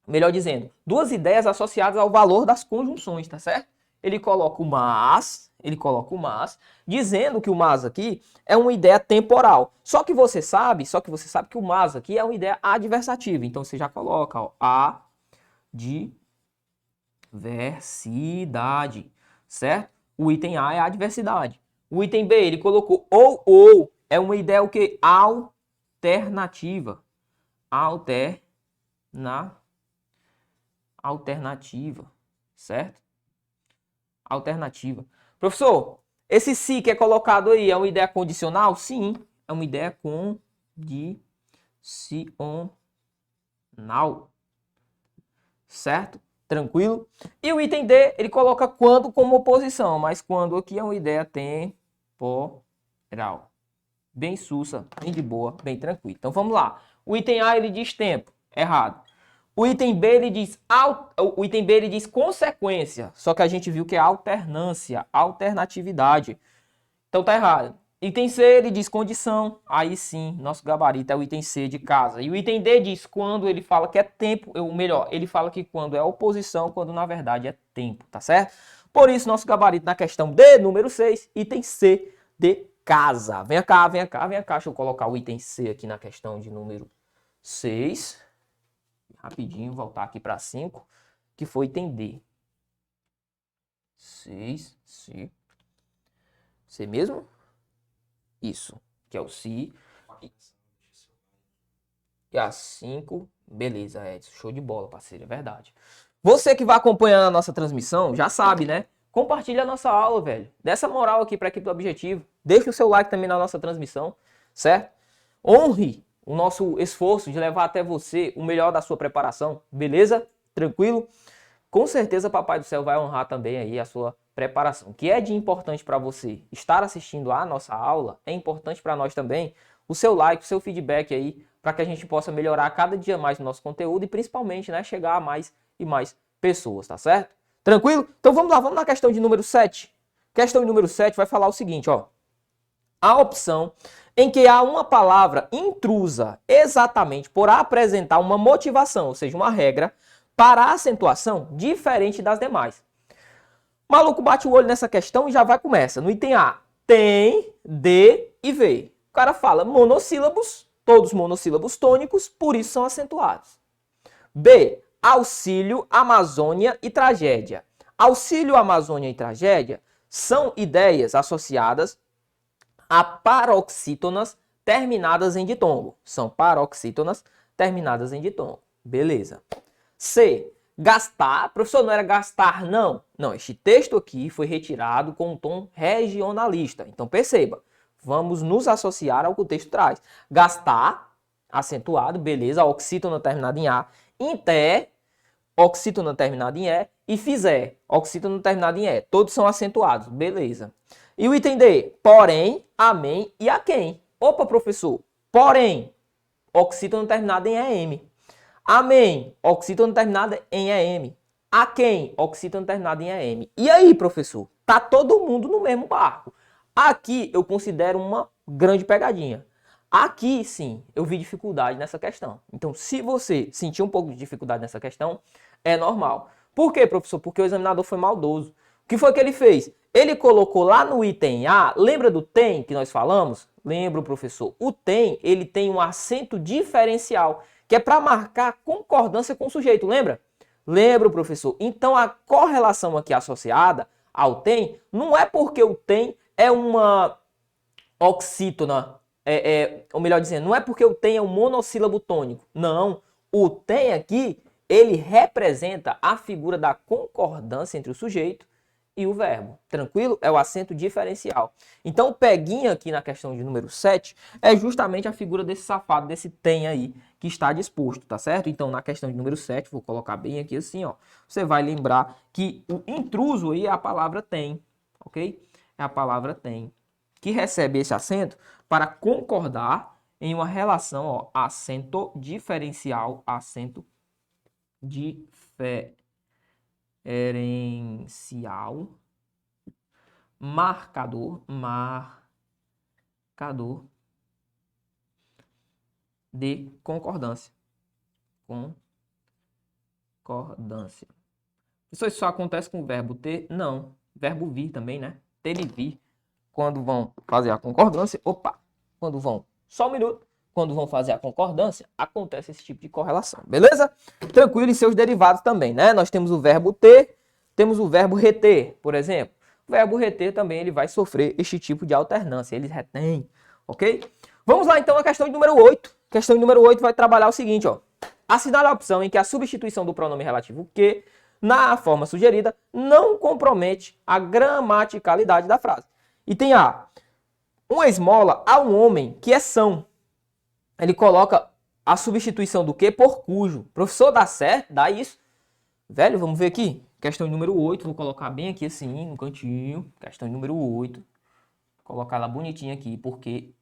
melhor dizendo, duas ideias associadas ao valor das conjunções, tá certo? Ele coloca o mas, dizendo que o mas aqui é uma ideia temporal. Só que você sabe que o mas aqui é uma ideia adversativa. Então você já coloca, ó, adversidade, certo? O item A é a adversidade. O item B, ele colocou ou, é uma ideia o quê? Alternativa. Alternativa, certo? Alternativa. Professor, esse se que é colocado aí é uma ideia condicional? Sim, é uma ideia condicional. Certo? Tranquilo? E o item D, ele coloca quando como oposição, mas quando aqui é uma ideia temporal. Bem sussa, bem de boa, bem tranquilo. Então vamos lá. O item A, ele diz tempo. Errado. O item B, ele diz consequência, só que a gente viu que é alternância, alternatividade. Então tá errado. Item C, ele diz condição, aí sim, nosso gabarito é o item C de casa. E o item D diz quando, ele fala que é tempo, ou melhor, ele fala que quando é oposição, quando na verdade é tempo, tá certo? Por isso, nosso gabarito na questão D, número 6, item C de casa. Vem cá, deixa eu colocar o item C aqui na questão de número 6. Rapidinho, voltar aqui para 5, que foi item D. 6, C. C mesmo? Isso, que é o C. E a 5, beleza, Edson, show de bola, parceiro, é verdade. Você que vai acompanhando a nossa transmissão, já sabe, né? Compartilha a nossa aula, velho. Dê essa moral aqui para a equipe do Objetivo. Deixe o seu like também na nossa transmissão, certo? Honre o nosso esforço de levar até você o melhor da sua preparação, beleza? Tranquilo? Com certeza Papai do Céu vai honrar também aí a sua preparação. O que é de importante para você estar assistindo a nossa aula, é importante para nós também o seu like, o seu feedback aí, para que a gente possa melhorar cada dia mais o nosso conteúdo e principalmente, né, chegar a mais e mais pessoas, tá certo? Tranquilo? Então vamos lá, vamos na questão de número 7. Questão de número 7 vai falar o seguinte, ó. A opção em que há uma palavra intrusa exatamente por apresentar uma motivação, ou seja, uma regra, para a acentuação diferente das demais. O maluco bate o olho nessa questão e já vai começa. No item A, tem, de e V. O cara fala monossílabos, todos monossílabos tônicos, por isso são acentuados. B, auxílio, Amazônia e tragédia. Auxílio, Amazônia e tragédia são ideias associadas a paroxítonas terminadas em ditongo. São paroxítonas terminadas em ditongo. Beleza. C. Gastar. Professor, não era gastar, não. Não, este texto aqui foi retirado com um tom regionalista. Então, perceba. Vamos nos associar ao que o texto traz. Gastar, acentuado, beleza. Oxítona terminada em A. Inter, oxítona terminada em E. E fizer, oxítona terminada em E. Todos são acentuados, beleza. E o item D, porém, amém e a quem? Opa, professor, porém, oxítona terminada em EM. Amém, oxítona terminada em EM. A quem? Oxítona terminada em EM. E aí, professor? Tá todo mundo no mesmo barco. Aqui eu considero uma grande pegadinha. Aqui, sim, eu vi dificuldade nessa questão. Então, se você sentir um pouco de dificuldade nessa questão, é normal. Por quê, professor? Porque o examinador foi maldoso. O que foi que ele fez? Ele colocou lá no item A, lembra do tem que nós falamos? Lembra, professor? O tem, ele tem um acento diferencial, que é para marcar concordância com o sujeito, lembra? Lembra, professor? Então, a correlação aqui associada ao tem, não é porque o tem é uma oxítona, ou melhor dizendo, não é porque o tem é um monossílabo tônico. Não, o tem aqui, ele representa a figura da concordância entre o sujeito e o verbo. Tranquilo? É o acento diferencial. Então, o peguinha aqui na questão de número 7 é justamente a figura desse safado, desse tem aí, que está disposto, tá certo? Então, na questão de número 7, vou colocar bem aqui assim, ó. Você vai lembrar que o intruso aí é a palavra tem, ok? É a palavra tem, que recebe esse acento para concordar em uma relação, ó, acento diferencial, acento diferencial, marcador de concordância. Concordância. Isso só acontece com o verbo ter? Não. Verbo vir também, né? Ter e vir. Quando vão fazer a concordância, quando vão, só um minuto, quando vão fazer a concordância, acontece esse tipo de correlação, beleza? Tranquilo, e seus derivados também, né? Nós temos o verbo ter, temos o verbo reter, por exemplo. O verbo reter também ele vai sofrer este tipo de alternância, eles retêm, ok? Vamos lá então à questão de número 8. A questão de número 8 vai trabalhar o seguinte, ó. Assinale a opção em que a substituição do pronome relativo que, na forma sugerida, não compromete a gramaticalidade da frase. E tem A. Uma esmola a um homem que é são. Ele coloca a substituição do que por cujo. Professor, dá certo? Dá isso? Velho, vamos ver aqui. Questão número 8. Vou colocar bem aqui assim, no cantinho. Questão número 8. Vou colocar ela bonitinha aqui, porque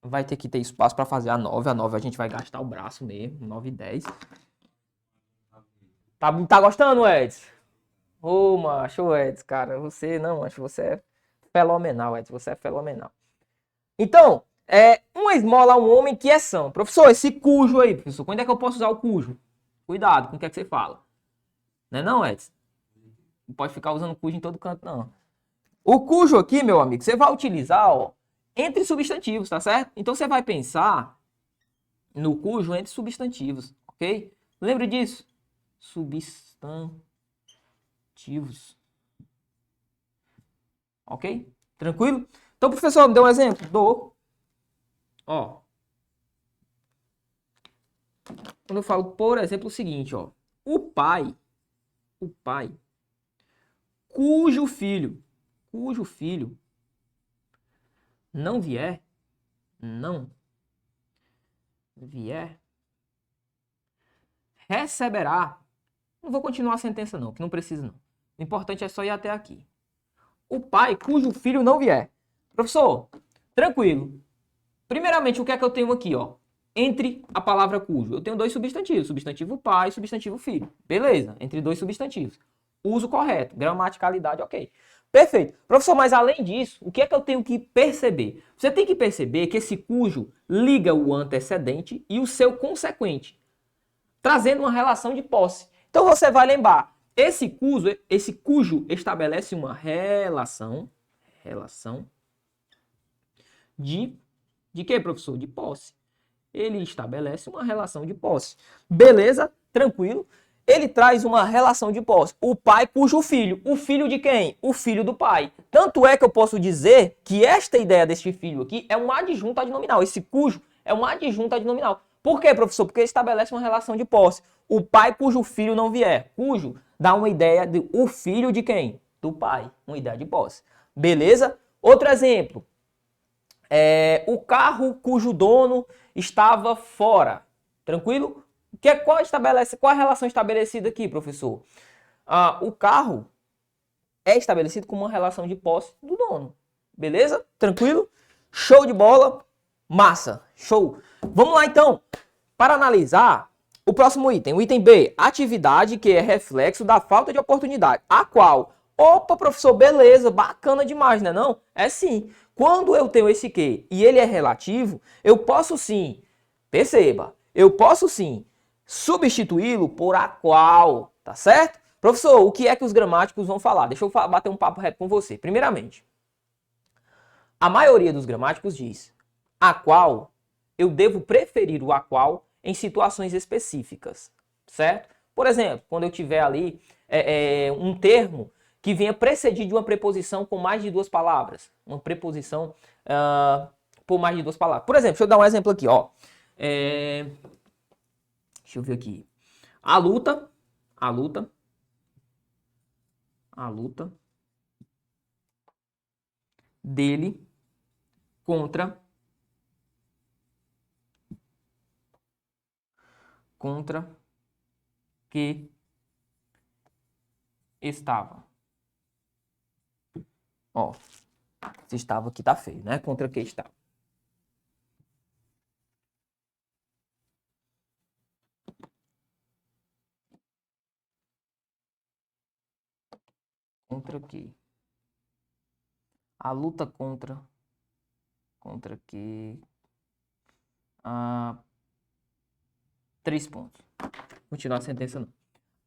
vai ter que ter espaço para fazer a 9. A 9 a gente vai gastar o braço mesmo. 9 e 10. Tá gostando, Edson? Ô, macho, Edson, cara. Você, não, macho, você é fenomenal, Edson. Você é fenomenal. Então, uma esmola a um homem que é são. Professor, esse cujo aí, professor, quando é que eu posso usar o cujo? Cuidado com o que é que você fala. Não é não, Edson? Não pode ficar usando cujo em todo canto, não. O cujo aqui, meu amigo, você vai utilizar, ó, entre substantivos, tá certo? Então, você vai pensar no cujo entre substantivos, ok? Lembre disso. Substantivos. Ok? Tranquilo? Então, professor, me dê um exemplo. Dou. Ó. Quando eu falo, por exemplo, o seguinte, ó. O pai, cujo filho não vier, receberá. Não vou continuar a sentença não, que não precisa não. O importante é só ir até aqui. O pai cujo filho não vier. Professor, tranquilo. Primeiramente, o que é que eu tenho aqui, ó? Entre a palavra cujo. Eu tenho dois substantivos. Substantivo pai e substantivo filho. Beleza, entre dois substantivos. Uso correto. Gramaticalidade, ok. Perfeito. Professor, mas além disso, o que é que eu tenho que perceber? Você tem que perceber que esse cujo liga o antecedente e o seu consequente, trazendo uma relação de posse. Então você vai lembrar, esse cujo estabelece uma relação de quê, professor? De posse. Ele estabelece uma relação de posse. Beleza? Tranquilo? Ele traz uma relação de posse. O pai cujo filho. O filho de quem? O filho do pai. Tanto é que eu posso dizer que esta ideia deste filho aqui é um adjunto adnominal. Esse cujo é um adjunto adnominal. Por quê, professor? Porque ele estabelece uma relação de posse. O pai cujo filho não vier. Cujo dá uma ideia de o filho de quem? Do pai. Uma ideia de posse. Beleza? Outro exemplo. O carro cujo dono estava fora. Tranquilo? Qual a relação estabelecida aqui, professor? O carro é estabelecido como uma relação de posse do dono. Beleza? Tranquilo? Show de bola. Massa. Show. Vamos lá, então. Para analisar o próximo item. O item B. Atividade que é reflexo da falta de oportunidade. A qual? Opa, professor, beleza. Bacana demais, né não? É sim. Quando eu tenho esse que e ele é relativo, eu posso sim, perceba, eu posso sim substituí-lo por a qual, tá certo? Professor, o que é que os gramáticos vão falar? Deixa eu bater um papo reto com você. Primeiramente, a maioria dos gramáticos diz a qual eu devo preferir o a qual em situações específicas, certo? Por exemplo, quando eu tiver ali um termo que venha precedido de uma preposição com mais de duas palavras. Uma preposição por mais de duas palavras. Por exemplo, deixa eu dar um exemplo aqui, ó. Deixa eu ver aqui. A luta dele contra que estava. Ó, se estava aqui tá feio, né? Contra que estava. Contra que? A luta contra que? 3 pontos. Continuar a sentença não.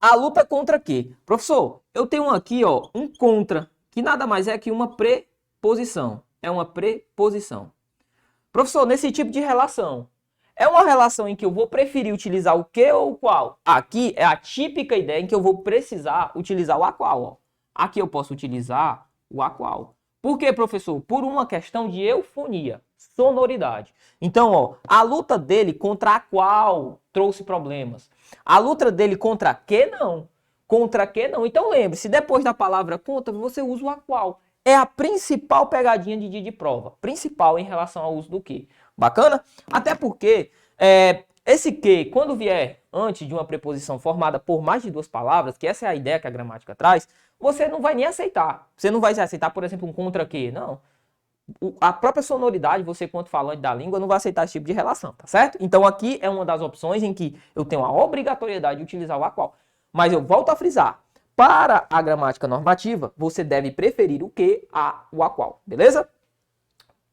A luta contra quê? Professor, eu tenho aqui, ó, um contra, que nada mais é que uma preposição. É uma preposição. Professor, nesse tipo de relação, é uma relação em que eu vou preferir utilizar o que ou o qual? Aqui é a típica ideia em que eu vou precisar utilizar o a qual, ó. Aqui eu posso utilizar o a qual. Por quê, professor? Por uma questão de eufonia, sonoridade. Então, ó, a luta dele contra a qual trouxe problemas. A luta dele contra que não. Contra que não. Então lembre-se, depois da palavra contra, você usa o a qual. É a principal pegadinha de dia de prova. Principal em relação ao uso do que. Bacana? Até porque esse que, quando vier antes de uma preposição formada por mais de 2 palavras, que essa é a ideia que a gramática traz, você não vai nem aceitar. Você não vai aceitar, por exemplo, um contra que. Não. A própria sonoridade, você quanto falante da língua, não vai aceitar esse tipo de relação, tá certo? Então aqui é uma das opções em que eu tenho a obrigatoriedade de utilizar o a qual. Mas eu volto a frisar, para a gramática normativa, você deve preferir o que o a qual, beleza?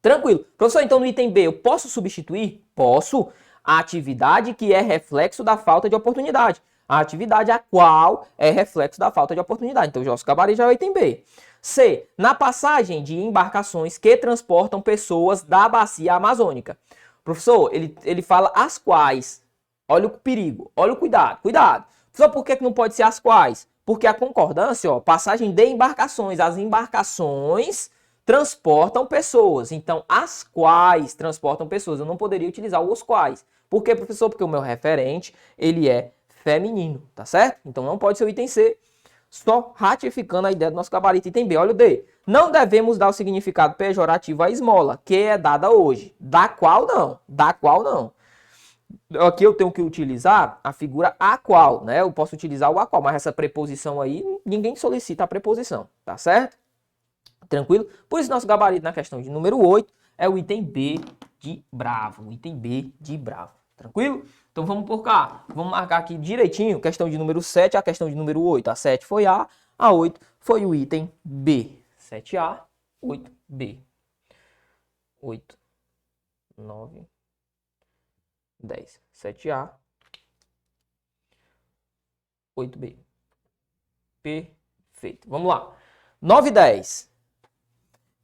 Tranquilo. Professor, então no item B eu posso substituir? Posso. A atividade que é reflexo da falta de oportunidade. A atividade a qual é reflexo da falta de oportunidade. Então o nosso gabarito já é o item B. C. Na passagem de embarcações que transportam pessoas da bacia amazônica. Professor, ele fala as quais. Olha o perigo, olha o cuidado. Cuidado. Professor, por que não pode ser as quais? Porque a concordância, ó, passagem de embarcações. As embarcações transportam pessoas. Então, as quais transportam pessoas. Eu não poderia utilizar os quais. Por quê, professor? Porque o meu referente, ele é feminino, tá certo? Então, não pode ser o item C. Só ratificando a ideia do nosso gabarito. Item B, olha o D. Não devemos dar o significado pejorativo à esmola, que é dada hoje. Da qual não. Da qual não. Aqui eu tenho que utilizar a figura a qual, né? Eu posso utilizar o a qual, mas essa preposição aí, ninguém solicita a preposição, tá certo? Tranquilo? Por isso, nosso gabarito na questão de número 8 é o item B de bravo. O item B de bravo. Tranquilo? Então vamos por cá. Vamos marcar aqui direitinho. Questão de número 7, a questão de número 8. A 7 foi A 8 foi o item B. 7A, 8B. 8, 9, 10. 7A, 8B. Perfeito. Vamos lá. 9 e 10.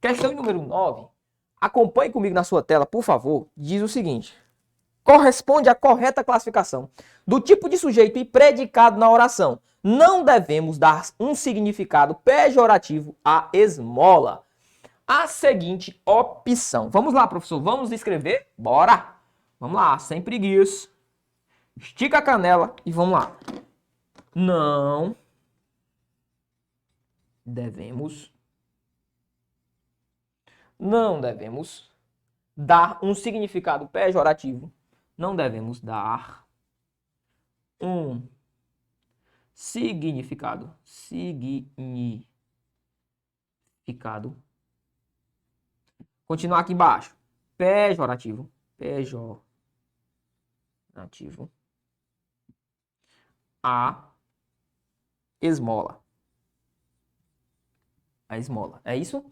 Questão número 9. Acompanhe comigo na sua tela, por favor. Diz o seguinte. Corresponde à correta classificação do tipo de sujeito e predicado na oração. Não devemos dar um significado pejorativo à esmola. A seguinte opção. Vamos lá, professor. Vamos escrever? Bora! Vamos lá, sem preguiça. Estica a canela e vamos lá. Não devemos dar um significado pejorativo. Não devemos dar um significado continuar aqui embaixo. Pejorativo. A esmola. A esmola. É isso?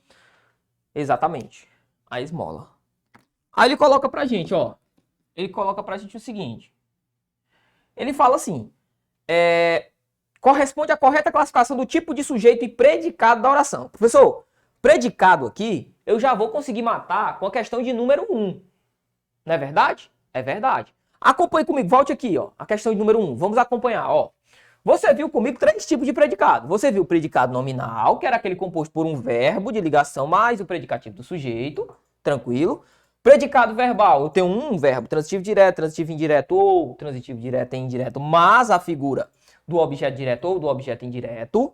Exatamente. A esmola. Aí ele coloca pra gente, ó. Ele coloca pra gente o seguinte. Ele fala assim. Corresponde à correta classificação do tipo de sujeito e predicado da oração. Professor, predicado aqui, eu já vou conseguir matar com a questão de número 1. Não é verdade? É verdade. Acompanhe comigo, volte aqui, ó. A questão de número 1. Vamos acompanhar, ó. Você viu comigo 3 tipos de predicado. Você viu o predicado nominal, que era aquele composto por um verbo de ligação mais o predicativo do sujeito. Tranquilo. Predicado verbal, eu tenho um verbo, transitivo direto, transitivo indireto ou transitivo direto e indireto, mas a figura do objeto direto ou do objeto indireto.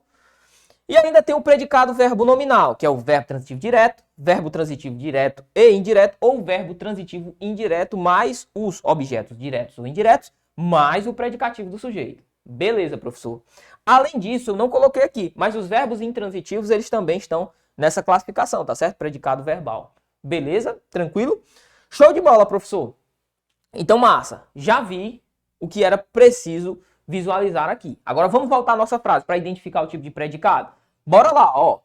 E ainda tem o predicado verbo nominal, que é o verbo transitivo direto, verbo transitivo direto e indireto, ou verbo transitivo indireto, mais os objetos diretos ou indiretos, mais o predicativo do sujeito. Beleza, professor. Além disso, eu não coloquei aqui, mas os verbos intransitivos, eles também estão nessa classificação, tá certo? Predicado verbal. Beleza? Tranquilo? Show de bola, professor. Então, massa. Já vi o que era preciso visualizar aqui. Agora vamos voltar à nossa frase para identificar o tipo de predicado. Bora lá, ó.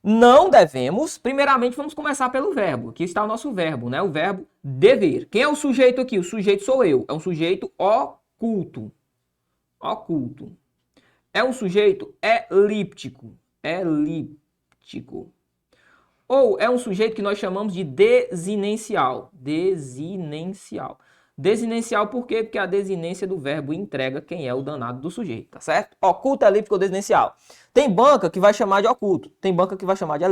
Não devemos, primeiramente vamos começar pelo verbo. Aqui está o nosso verbo, né? O verbo dever. Quem é o sujeito aqui? O sujeito sou eu. É um sujeito oculto. Oculto. É um sujeito elíptico. Elíptico. Ou é um sujeito que nós chamamos de desinencial. Desinencial. Desinencial por quê? Porque a desinência do verbo entrega quem é o danado do sujeito, tá certo? Oculto, elíptico ou desinencial. Tem banca que vai chamar de oculto, tem banca que vai chamar de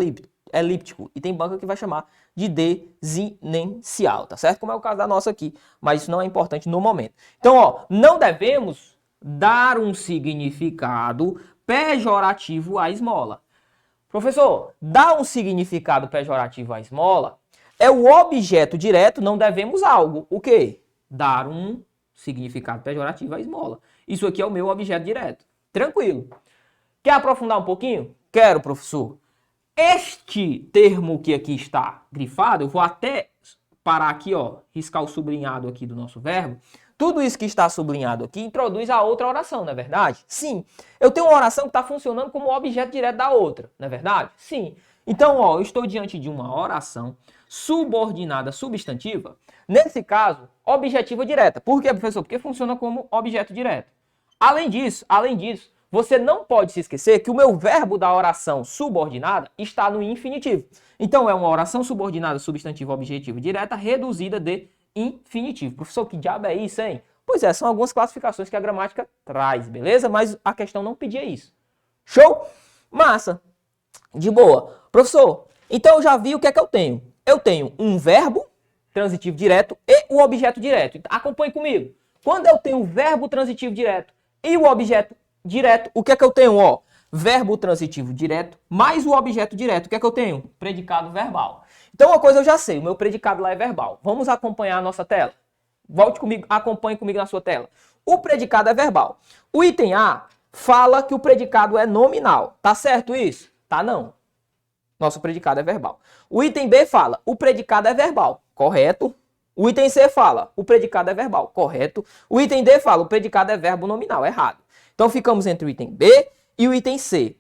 elíptico e tem banca que vai chamar de desinencial, tá certo? Como é o caso da nossa aqui, mas isso não é importante no momento. Então, ó, não devemos dar um significado pejorativo à esmola. Professor, dar um significado pejorativo à esmola é o objeto direto, não devemos algo. O quê? Dar um significado pejorativo à esmola. Isso aqui é o meu objeto direto. Tranquilo. Quer aprofundar um pouquinho? Quero, professor. Este termo que aqui está grifado, eu vou até parar aqui, ó, riscar o sublinhado aqui do nosso verbo. Tudo isso que está sublinhado aqui introduz a outra oração, não é verdade? Sim. Eu tenho uma oração que está funcionando como objeto direto da outra, não é verdade? Sim. Então, ó, eu estou diante de uma oração subordinada substantiva, nesse caso, objetiva direta. Por quê, professor? Porque funciona como objeto direto. Além disso, você não pode se esquecer que o meu verbo da oração subordinada está no infinitivo. Então, é uma oração subordinada substantiva objetiva direta reduzida de infinitivo. Professor, que diabo é isso, hein? Pois é, são algumas classificações que a gramática traz, beleza? Mas a questão não pedia isso. Show? Massa. De boa. Professor, então eu já vi o que é que eu tenho. Eu tenho um verbo transitivo direto e o objeto direto. Acompanhe comigo. Quando eu tenho o verbo transitivo direto e o objeto direto, o que é que eu tenho? Ó, verbo transitivo direto mais o objeto direto. O que é que eu tenho? Predicado verbal. Então uma coisa eu já sei, o meu predicado lá é verbal. Vamos acompanhar a nossa tela? Volte comigo, acompanhe comigo na sua tela. O predicado é verbal. O item A fala que o predicado é nominal. Tá certo isso? Tá não. Nosso predicado é verbal. O item B fala, o predicado é verbal. Correto. O item C fala, o predicado é verbal. Correto. O item D fala, o predicado é verbo nominal. Errado. Então ficamos entre o item B e o item C.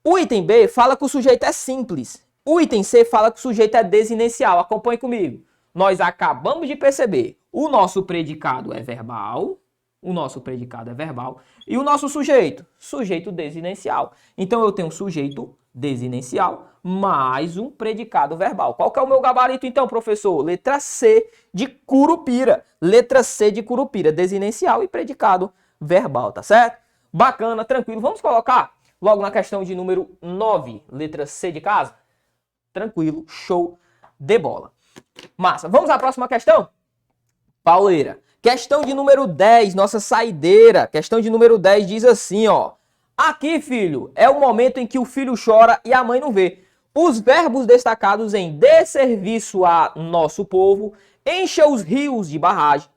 O item B fala que o sujeito é simples. O item C fala que o sujeito é desinencial. Acompanhe comigo. Nós acabamos de perceber, o nosso predicado é verbal, e o nosso sujeito? Sujeito desinencial. Então eu tenho um sujeito desinencial mais um predicado verbal. Qual que é o meu gabarito então, professor? Letra C de Curupira. Letra C de Curupira, desinencial e predicado verbal, tá certo? Bacana, tranquilo. Vamos colocar logo na questão de número 9, letra C de casa? Tranquilo, show de bola. Massa. Vamos à próxima questão? Pauleira. Questão de número 10, nossa saideira. Questão de número 10 diz assim, ó. Aqui, filho, é o momento em que o filho chora e a mãe não vê. Os verbos destacados em dê serviço a nosso povo, encha os rios de barragem,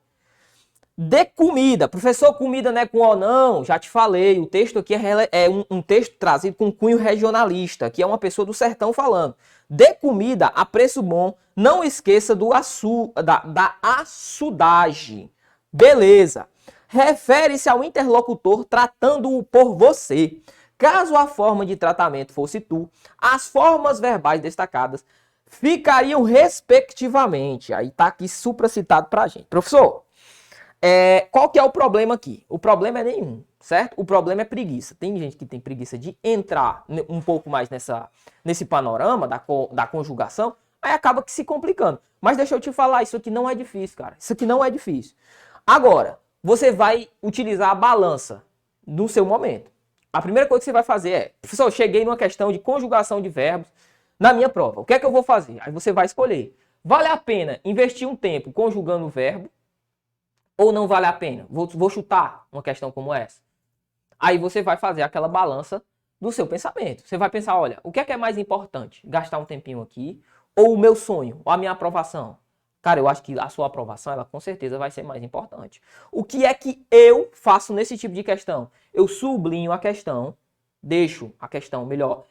dê comida. Professor, comida não é com O não, já te falei. O texto aqui é um texto trazido com cunho regionalista, que é uma pessoa do sertão falando. Dê comida a preço bom, não esqueça da açudagem. Beleza. Refere-se ao interlocutor tratando-o por você. Caso a forma de tratamento fosse tu, as formas verbais destacadas ficariam respectivamente. Aí tá aqui supracitado pra gente. Professor, qual que é o problema aqui? O problema é nenhum, certo? O problema é preguiça. Tem gente que tem preguiça de entrar um pouco mais nesse panorama da conjugação, aí acaba que se complicando. Mas deixa eu te falar, isso aqui não é difícil, cara. Isso aqui não é difícil. Agora, você vai utilizar a balança no seu momento. A primeira coisa que você vai fazer é, professor, eu cheguei numa questão de conjugação de verbos na minha prova. O que é que eu vou fazer? Aí você vai escolher. Vale a pena investir um tempo conjugando o verbo ou não vale a pena? Vou chutar uma questão como essa. Aí você vai fazer aquela balança do seu pensamento. Você vai pensar, olha, o que é mais importante? Gastar um tempinho aqui ou o meu sonho, ou a minha aprovação? Cara, eu acho que a sua aprovação, ela com certeza vai ser mais importante. O que é que eu faço nesse tipo de questão? Eu sublinho a questão, deixo a questão melhor,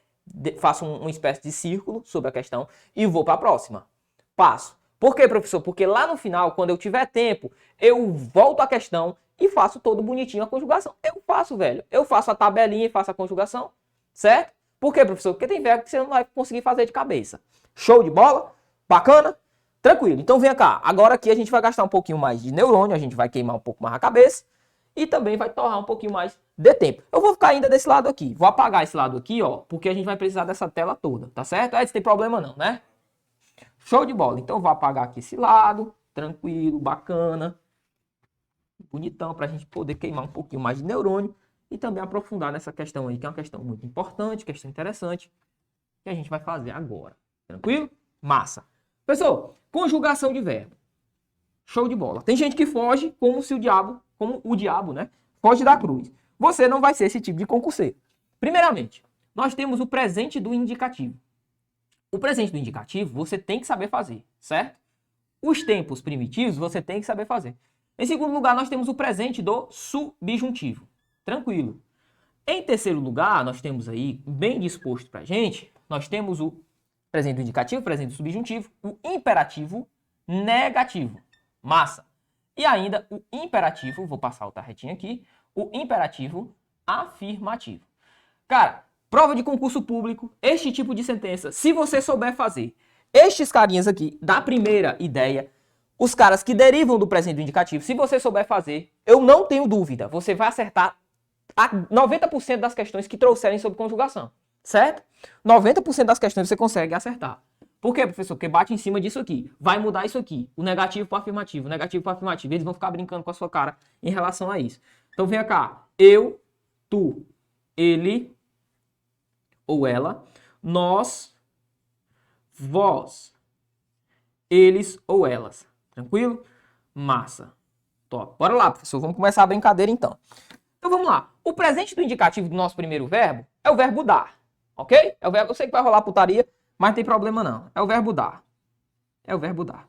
faço uma espécie de círculo sobre a questão e vou para a próxima. Passo. Por quê, professor? Porque lá no final, quando eu tiver tempo, eu volto à questão e faço todo bonitinho a conjugação. Eu faço, velho. Eu faço a tabelinha e faço a conjugação, certo? Por quê, professor? Porque tem verbo que você não vai conseguir fazer de cabeça. Show de bola? Bacana? Tranquilo. Então vem cá. Agora aqui a gente vai gastar um pouquinho mais de neurônio, a gente vai queimar um pouco mais a cabeça e também vai torrar um pouquinho mais de tempo. Eu vou ficar ainda desse lado aqui. Vou apagar esse lado aqui, ó, porque a gente vai precisar dessa tela toda, tá certo? Não tem problema não, né? Show de bola. Então vou apagar aqui esse lado, tranquilo, bacana, bonitão, para a gente poder queimar um pouquinho mais de neurônio e também aprofundar nessa questão aí, que é uma questão muito importante, questão interessante, que a gente vai fazer agora. Tranquilo? Massa. Pessoal, conjugação de verbo. Show de bola. Tem gente que foge como o diabo, né? Foge da cruz. Você não vai ser esse tipo de concurseiro. Primeiramente, nós temos o presente do indicativo. O presente do indicativo você tem que saber fazer, certo? Os tempos primitivos você tem que saber fazer. Em segundo lugar, nós temos o presente do subjuntivo. Tranquilo. Em terceiro lugar, nós temos aí, bem disposto pra gente, nós temos o presente do indicativo, presente do subjuntivo, o imperativo negativo. Massa. E ainda o imperativo, vou passar outra retinha aqui, o imperativo afirmativo. Cara, prova de concurso público, este tipo de sentença, se você souber fazer estes carinhas aqui da primeira ideia, os caras que derivam do presente do indicativo, se você souber fazer, eu não tenho dúvida, você vai acertar 90% das questões que trouxerem sobre conjugação, certo? 90% das questões você consegue acertar. Por quê, professor? Porque bate em cima disso aqui. Vai mudar isso aqui. O negativo para o afirmativo, o negativo para o afirmativo. Eles vão ficar brincando com a sua cara em relação a isso. Então vem cá. Eu, tu, ele ou ela, nós, vós, eles ou elas. Tranquilo? Massa. Top. Bora lá, professor. Vamos começar a brincadeira então. Então vamos lá. O presente do indicativo do nosso primeiro verbo é o verbo dar. Ok? É o verbo, eu sei que vai rolar putaria, mas não tem problema não. É o verbo dar. É o verbo dar.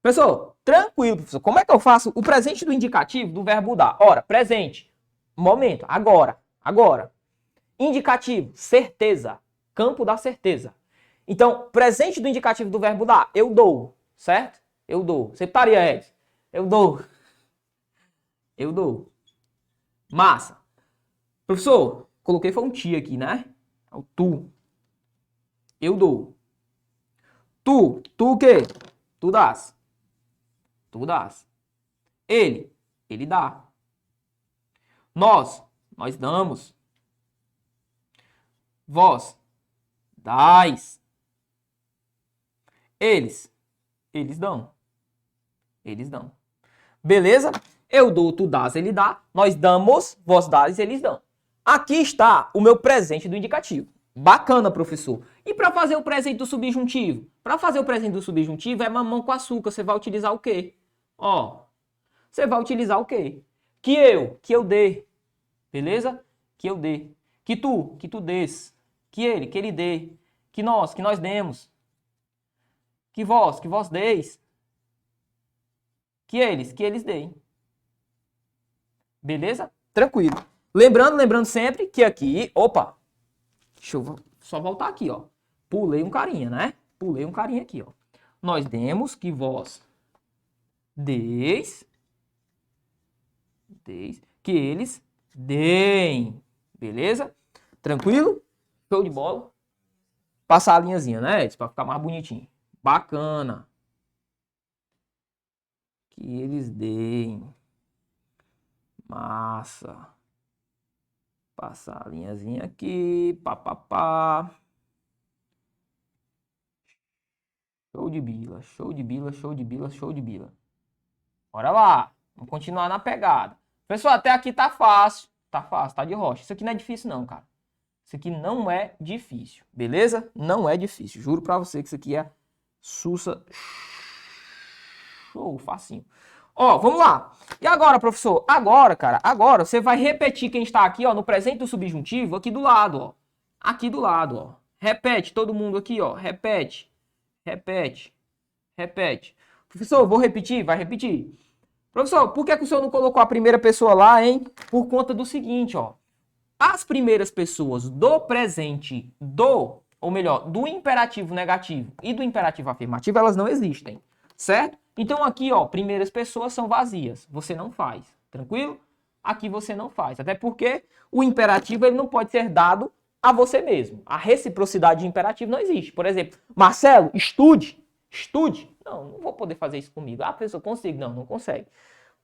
Professor, tranquilo, professor. Como é que eu faço o presente do indicativo do verbo dar? Ora, presente. Momento. Agora. Agora. Indicativo. Certeza. Campo da certeza. Então, presente do indicativo do verbo dar. Eu dou. Certo? Eu dou. Você estaria, Ed? Eu dou. Eu dou. Massa. Professor, coloquei foi um ti aqui, né? É o tu. Eu dou. Tu o quê? Tu dás. Tu dás. Ele dá. Nós damos. Vós dais. Eles dão. Eles dão. Beleza? Eu dou, tu dás, ele dá. Nós damos, vós dás, eles dão. Aqui está o meu presente do indicativo. Bacana, professor. E para fazer o presente do subjuntivo? Para fazer o presente do subjuntivo é mamão com açúcar. Você vai utilizar o quê? Ó, você vai utilizar o quê? Que eu dê. Beleza? Que eu dê. Que tu dês. Que ele dê. Que nós demos. Que vós deis. Que eles deem. Beleza? Tranquilo. Lembrando sempre que aqui... Opa! Deixa eu só voltar aqui, ó. Pulei um carinha, né? Pulei um carinha aqui, ó. Nós demos que vós deis. Que eles deem. Beleza? Tranquilo? Show de bola? Passar a linhazinha, né, Edson? Pra ficar mais bonitinho. Bacana. Que eles deem. Massa. Passar a linhazinha aqui. Pá. Show de bila, show de bila, show de bila, show de bila. Bora lá. Vamos continuar na pegada. Pessoal, até aqui tá fácil. Tá fácil, tá de rocha. Isso aqui não é difícil não, cara. Isso aqui não é difícil. Beleza? Não é difícil. Juro pra você que isso aqui é sussa. Show, facinho. Ó, vamos lá. E agora, professor? Agora, cara, agora você vai repetir quem está aqui, ó, no presente do subjuntivo, aqui do lado, ó. Aqui do lado, ó. Repete, todo mundo aqui, ó. Repete, repete, repete. Professor, vou repetir? Vai repetir. Professor, por que o senhor não colocou a primeira pessoa lá, hein? Por conta do seguinte, ó. As primeiras pessoas do presente do, ou melhor, do imperativo negativo e do imperativo afirmativo, elas não existem, certo? Então aqui, ó, primeiras pessoas são vazias. Você não faz, tranquilo? Aqui você não faz, até porque o imperativo ele não pode ser dado a você mesmo. A reciprocidade de imperativo não existe. Por exemplo, Marcelo, estude. Estude. Não vou poder fazer isso comigo. Ah, professor, consigo. Não consegue.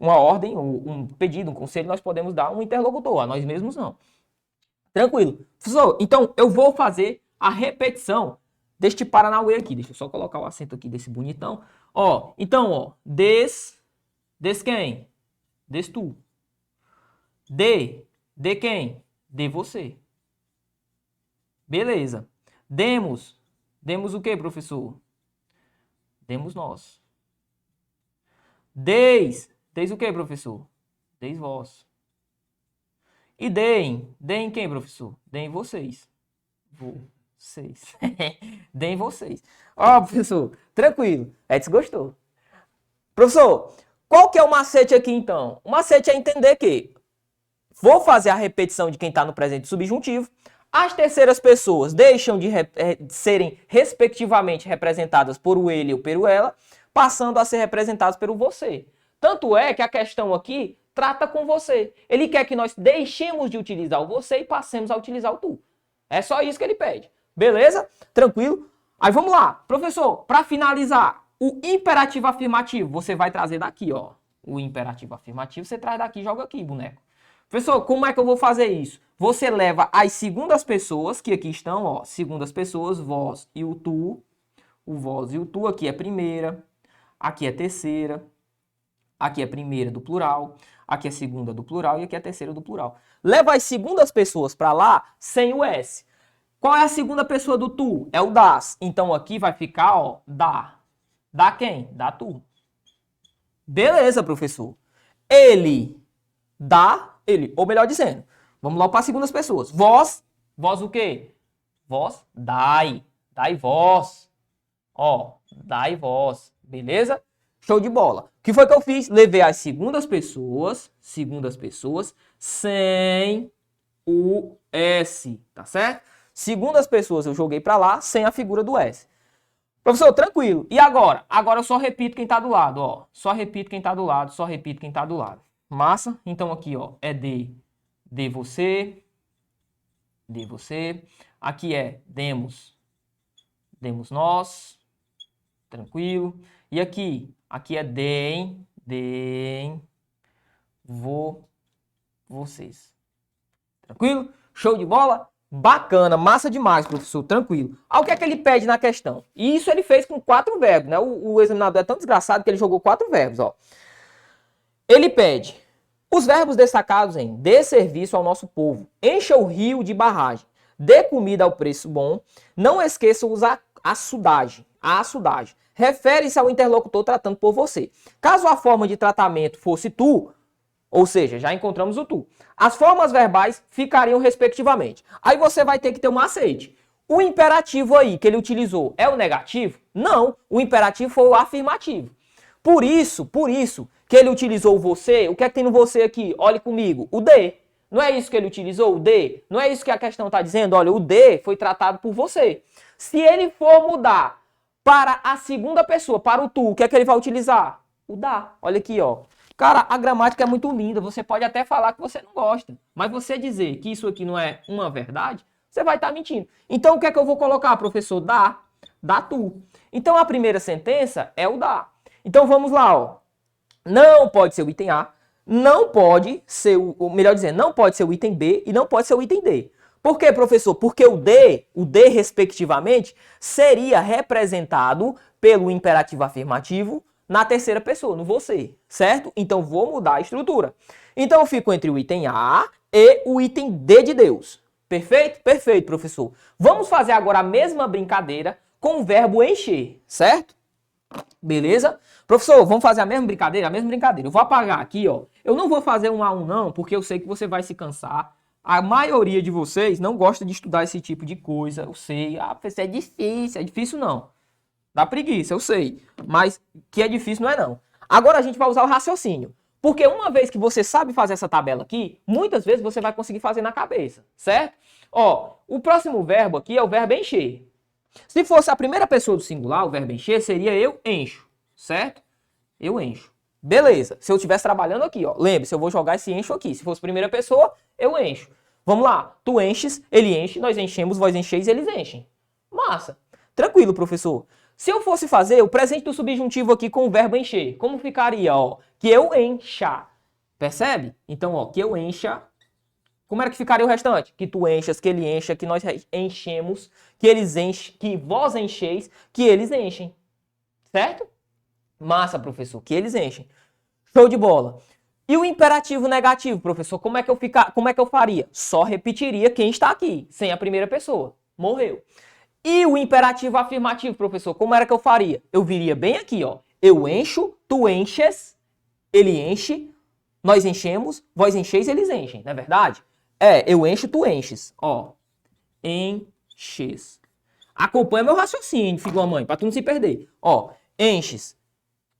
Uma ordem, um pedido, um conselho, nós podemos dar um interlocutor. A nós mesmos, não. Tranquilo. Professor, então eu vou fazer a repetição deste Paranauê aqui. Deixa eu só colocar o acento aqui desse bonitão. Ó, então, ó. Des quem? Des tu. De quem? De você. Beleza. Demos o que, professor? Demos nós. Deis o que, professor? Deis vós. E deem quem, professor? Deem vocês. Vocês. Deem vocês. Ó, professor, tranquilo. Edson gostou. Professor, qual que é o macete aqui, então? O macete é entender que vou fazer a repetição de quem está no presente subjuntivo. As terceiras pessoas deixam de serem respectivamente representadas por o ele ou pelo ela, passando a ser representadas pelo você. Tanto é que a questão aqui trata com você. Ele quer que nós deixemos de utilizar o você e passemos a utilizar o tu. É só isso que ele pede. Beleza? Tranquilo? Aí vamos lá. Professor, para finalizar, o imperativo afirmativo, você vai trazer daqui, ó. O imperativo afirmativo, você traz daqui e joga aqui, boneco. Professor, como é que eu vou fazer isso? Você leva as segundas pessoas, que aqui estão, ó, segundas pessoas, vós e o tu. O vós e o tu, aqui é primeira, aqui é terceira, aqui é primeira do plural, aqui é segunda do plural e aqui é terceira do plural. Leva as segundas pessoas para lá sem o S. Qual é a segunda pessoa do tu? É o das. Então aqui vai ficar, ó, dá. Dá quem? Dá tu. Beleza, professor. Ele dá, ele, ou melhor dizendo, vamos lá para as segundas pessoas. Vós o quê? Vós, dai vós. Ó, dai vós. Beleza? Show de bola. O que foi que eu fiz? Levei as segundas pessoas sem o S, tá certo? Segundas pessoas eu joguei para lá sem a figura do S. Professor, tranquilo. E agora? Agora eu só repito quem tá do lado, ó. Só repito quem tá do lado, só repito quem tá do lado. Massa? Então aqui, ó, é de você. Aqui é demos nós. Tranquilo. E aqui é deem vocês. Tranquilo? Show de bola? Bacana, massa demais, professor, tranquilo. Aí o que é que ele pede na questão? E isso ele fez com 4 verbos, né? O examinador é tão desgraçado que ele jogou 4 verbos, ó. Ele pede os verbos destacados em dê serviço ao nosso povo, encha o rio de barragem, dê comida ao preço bom, não esqueça usar a açudagem. Refere-se ao interlocutor tratando por você. Caso a forma de tratamento fosse tu, ou seja, já encontramos o tu, as formas verbais ficariam respectivamente. Aí você vai ter que ter um macete. O imperativo aí que ele utilizou é o negativo? Não, o imperativo foi o afirmativo. Por isso que ele utilizou o você. O que é que tem no você aqui? Olhe comigo, o de. Não é isso que ele utilizou, o de? Não é isso que a questão está dizendo? Olha, o de foi tratado por você. Se ele for mudar para a segunda pessoa, para o tu, o que é que ele vai utilizar? O da. Olha aqui, ó. Cara, a gramática é muito linda. Você pode até falar que você não gosta. Mas você dizer que isso aqui não é uma verdade, você vai estar mentindo. Então, o que é que eu vou colocar, professor? Dá. Dá tu. Então, a primeira sentença é o dá. Então, vamos lá, ó. Não pode ser o item A. Não pode ser o... Melhor dizendo, não pode ser o item B e não pode ser o item D. Por quê, professor? Porque o D, respectivamente, seria representado pelo imperativo afirmativo na terceira pessoa, no você, certo? Então, vou mudar a estrutura. Então, eu fico entre o item A e o item D de Deus. Perfeito? Perfeito, professor. Vamos fazer agora a mesma brincadeira com o verbo encher, certo? Beleza? Professor, vamos fazer a mesma brincadeira? A mesma brincadeira. Eu vou apagar aqui, ó. Eu não vou fazer um a um não, porque eu sei que você vai se cansar. A maioria de vocês não gosta de estudar esse tipo de coisa. Eu sei. Ah, professor, é difícil. É difícil não. Dá preguiça, eu sei. Mas que é difícil não é não. Agora a gente vai usar o raciocínio. Porque uma vez que você sabe fazer essa tabela aqui, muitas vezes você vai conseguir fazer na cabeça, certo? Ó, o próximo verbo aqui é o verbo encher. Se fosse a primeira pessoa do singular, o verbo encher, seria eu encho, certo? Eu encho. Beleza. Se eu estivesse trabalhando aqui, ó. Lembre-se, eu vou jogar esse encho aqui. Se fosse primeira pessoa, eu encho. Vamos lá. Tu enches, ele enche, nós enchemos, vós encheis, eles enchem. Massa. Tranquilo, professor. Se eu fosse fazer o presente do subjuntivo aqui com o verbo encher, como ficaria, ó? Que eu encha. Percebe? Então, ó, que eu encha. Como era que ficaria o restante? Que tu enchas, que ele encha, que nós enchemos, que eles enchem, que vós encheis, que eles enchem. Certo? Massa, professor, que eles enchem. Show de bola. E o imperativo negativo, professor, como é que eu faria? Só repetiria quem está aqui, sem a primeira pessoa. Morreu. E o imperativo afirmativo, professor, como era que eu faria? Eu viria bem aqui, ó. Eu encho, tu enches, ele enche, nós enchemos, vós encheis, eles enchem, não é verdade? É, eu encho, tu enches. Ó, enches. Acompanha meu raciocínio, filho da mãe, pra tu não se perder. Ó, enches.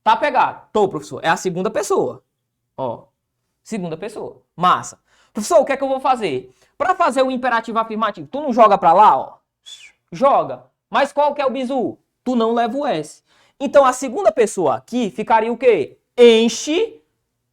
Tá pegado? Tô, professor. É a segunda pessoa. Ó, segunda pessoa. Massa. Professor, o que é que eu vou fazer? Pra fazer o imperativo afirmativo, tu não joga pra lá, ó? Joga. Mas qual que é o bizu? Tu não leva o S. Então a segunda pessoa aqui ficaria o quê? Enche,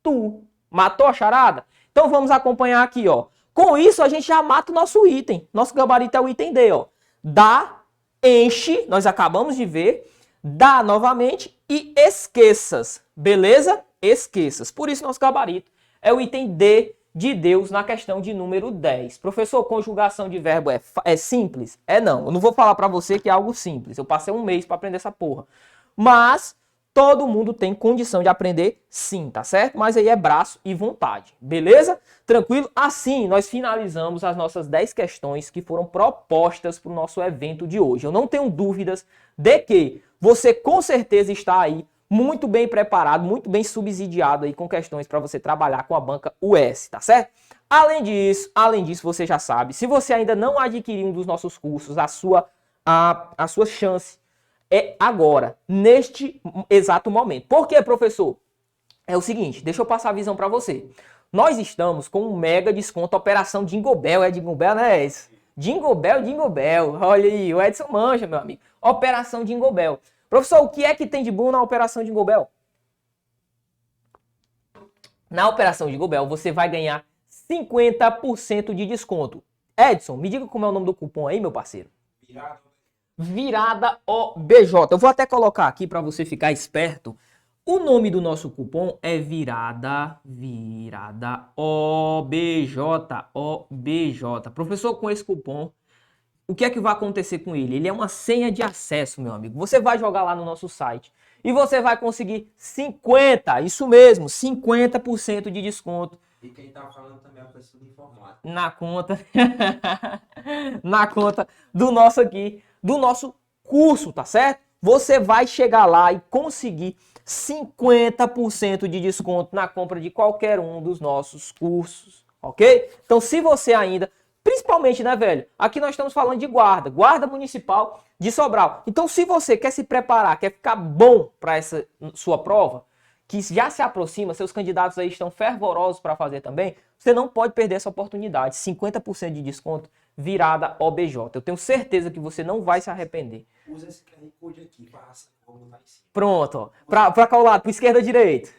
tu. Matou a charada? Então vamos acompanhar aqui, ó. Com isso, a gente já mata o nosso item. Nosso gabarito é o item D, ó. Dá, enche, nós acabamos de ver. Dá novamente e esqueças. Beleza? Esqueças. Por isso, nosso gabarito é o item D de Deus na questão de número 10. Professor, conjugação de verbo é simples? É não. Eu não vou falar pra você que é algo simples. Eu passei um mês pra aprender essa porra. Mas todo mundo tem condição de aprender sim, tá certo? Mas aí é braço e vontade, beleza? Tranquilo? Assim, nós finalizamos as nossas 10 questões que foram propostas para o nosso evento de hoje. Eu não tenho dúvidas de que você com certeza está aí muito bem preparado, muito bem subsidiado aí com questões para você trabalhar com a banca US, tá certo? Além disso, você já sabe, se você ainda não adquiriu um dos nossos cursos, a sua chance é agora, neste exato momento. Por quê, professor? É o seguinte, deixa eu passar a visão para você. Nós estamos com um mega desconto, operação Jingle Bell, é Jingle Bell, né? Jingle Bell, Jingle Bell. Olha aí, o Edson manja, meu amigo. Operação Jingle Bell. Professor, o que é que tem de bom na operação Jingle Bell? Na operação Jingle Bell, você vai ganhar 50% de desconto. Edson, me diga como é o nome do cupom aí, meu parceiro. Virada OBJ. Eu vou até colocar aqui para você ficar esperto. O nome do nosso cupom é Virada OBJ. Professor, com esse cupom, o que é que vai acontecer com ele? Ele é uma senha de acesso, meu amigo. Você vai jogar lá no nosso site e você vai conseguir 50% de desconto. E quem tá falando também é a pessoa de informática. Na conta do nosso curso, tá certo? Você vai chegar lá e conseguir 50% de desconto na compra de qualquer um dos nossos cursos, ok? Então, se você ainda, principalmente, né, velho? Aqui nós estamos falando de guarda municipal de Sobral. Então, se você quer se preparar, quer ficar bom para essa sua prova, que já se aproxima, seus candidatos aí estão fervorosos para fazer também, você não pode perder essa oportunidade. 50% de desconto, Virada OBJ. Eu tenho certeza que você não vai se arrepender. Usa esse QR Code aqui, passa, vou botar em cima. Pronto, ó. Pra qual lado? Pro esquerda ou direita?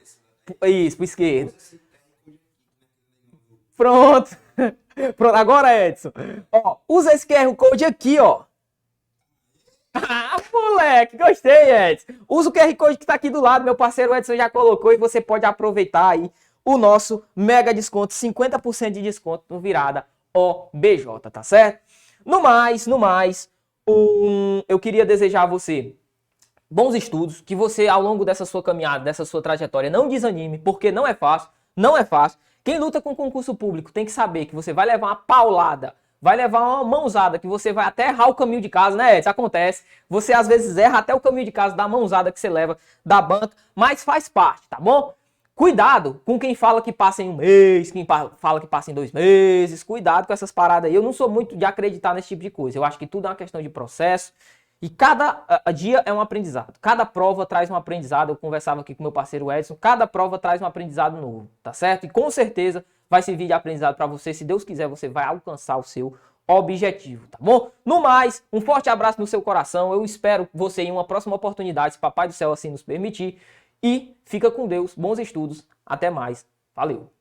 Isso, pro esquerdo. Usa esse QR Code aqui. Pronto. Pronto, agora, Edson. Ó, usa esse QR Code aqui, ó. Ah, moleque, gostei, Edson. Usa o QR Code que tá aqui do lado, meu parceiro Edson já colocou e você pode aproveitar aí o nosso mega desconto, 50% de desconto no Virada OBJ, tá certo? No mais, eu queria desejar a você bons estudos, que você ao longo dessa sua caminhada, dessa sua trajetória, não desanime, porque não é fácil. Quem luta com concurso público tem que saber que você vai levar uma paulada vai levar uma mãozada, que você vai até errar o caminho de casa, né, Edson? Acontece. Você às vezes erra até o caminho de casa da mãozada que você leva da banca, mas faz parte, tá bom? Cuidado com quem fala que passa em um mês, quem fala que passa em 2 meses. Cuidado com essas paradas aí. Eu não sou muito de acreditar nesse tipo de coisa. Eu acho que tudo é uma questão de processo. E cada dia é um aprendizado. Cada prova traz um aprendizado. Eu conversava aqui com meu parceiro Edson. Cada prova traz um aprendizado novo, tá certo? E com certeza vai servir de aprendizado para você. Se Deus quiser, você vai alcançar o seu objetivo, tá bom? No mais, um forte abraço no seu coração. Eu espero você em uma próxima oportunidade, se Papai do Céu assim nos permitir. E fica com Deus, bons estudos, até mais, valeu!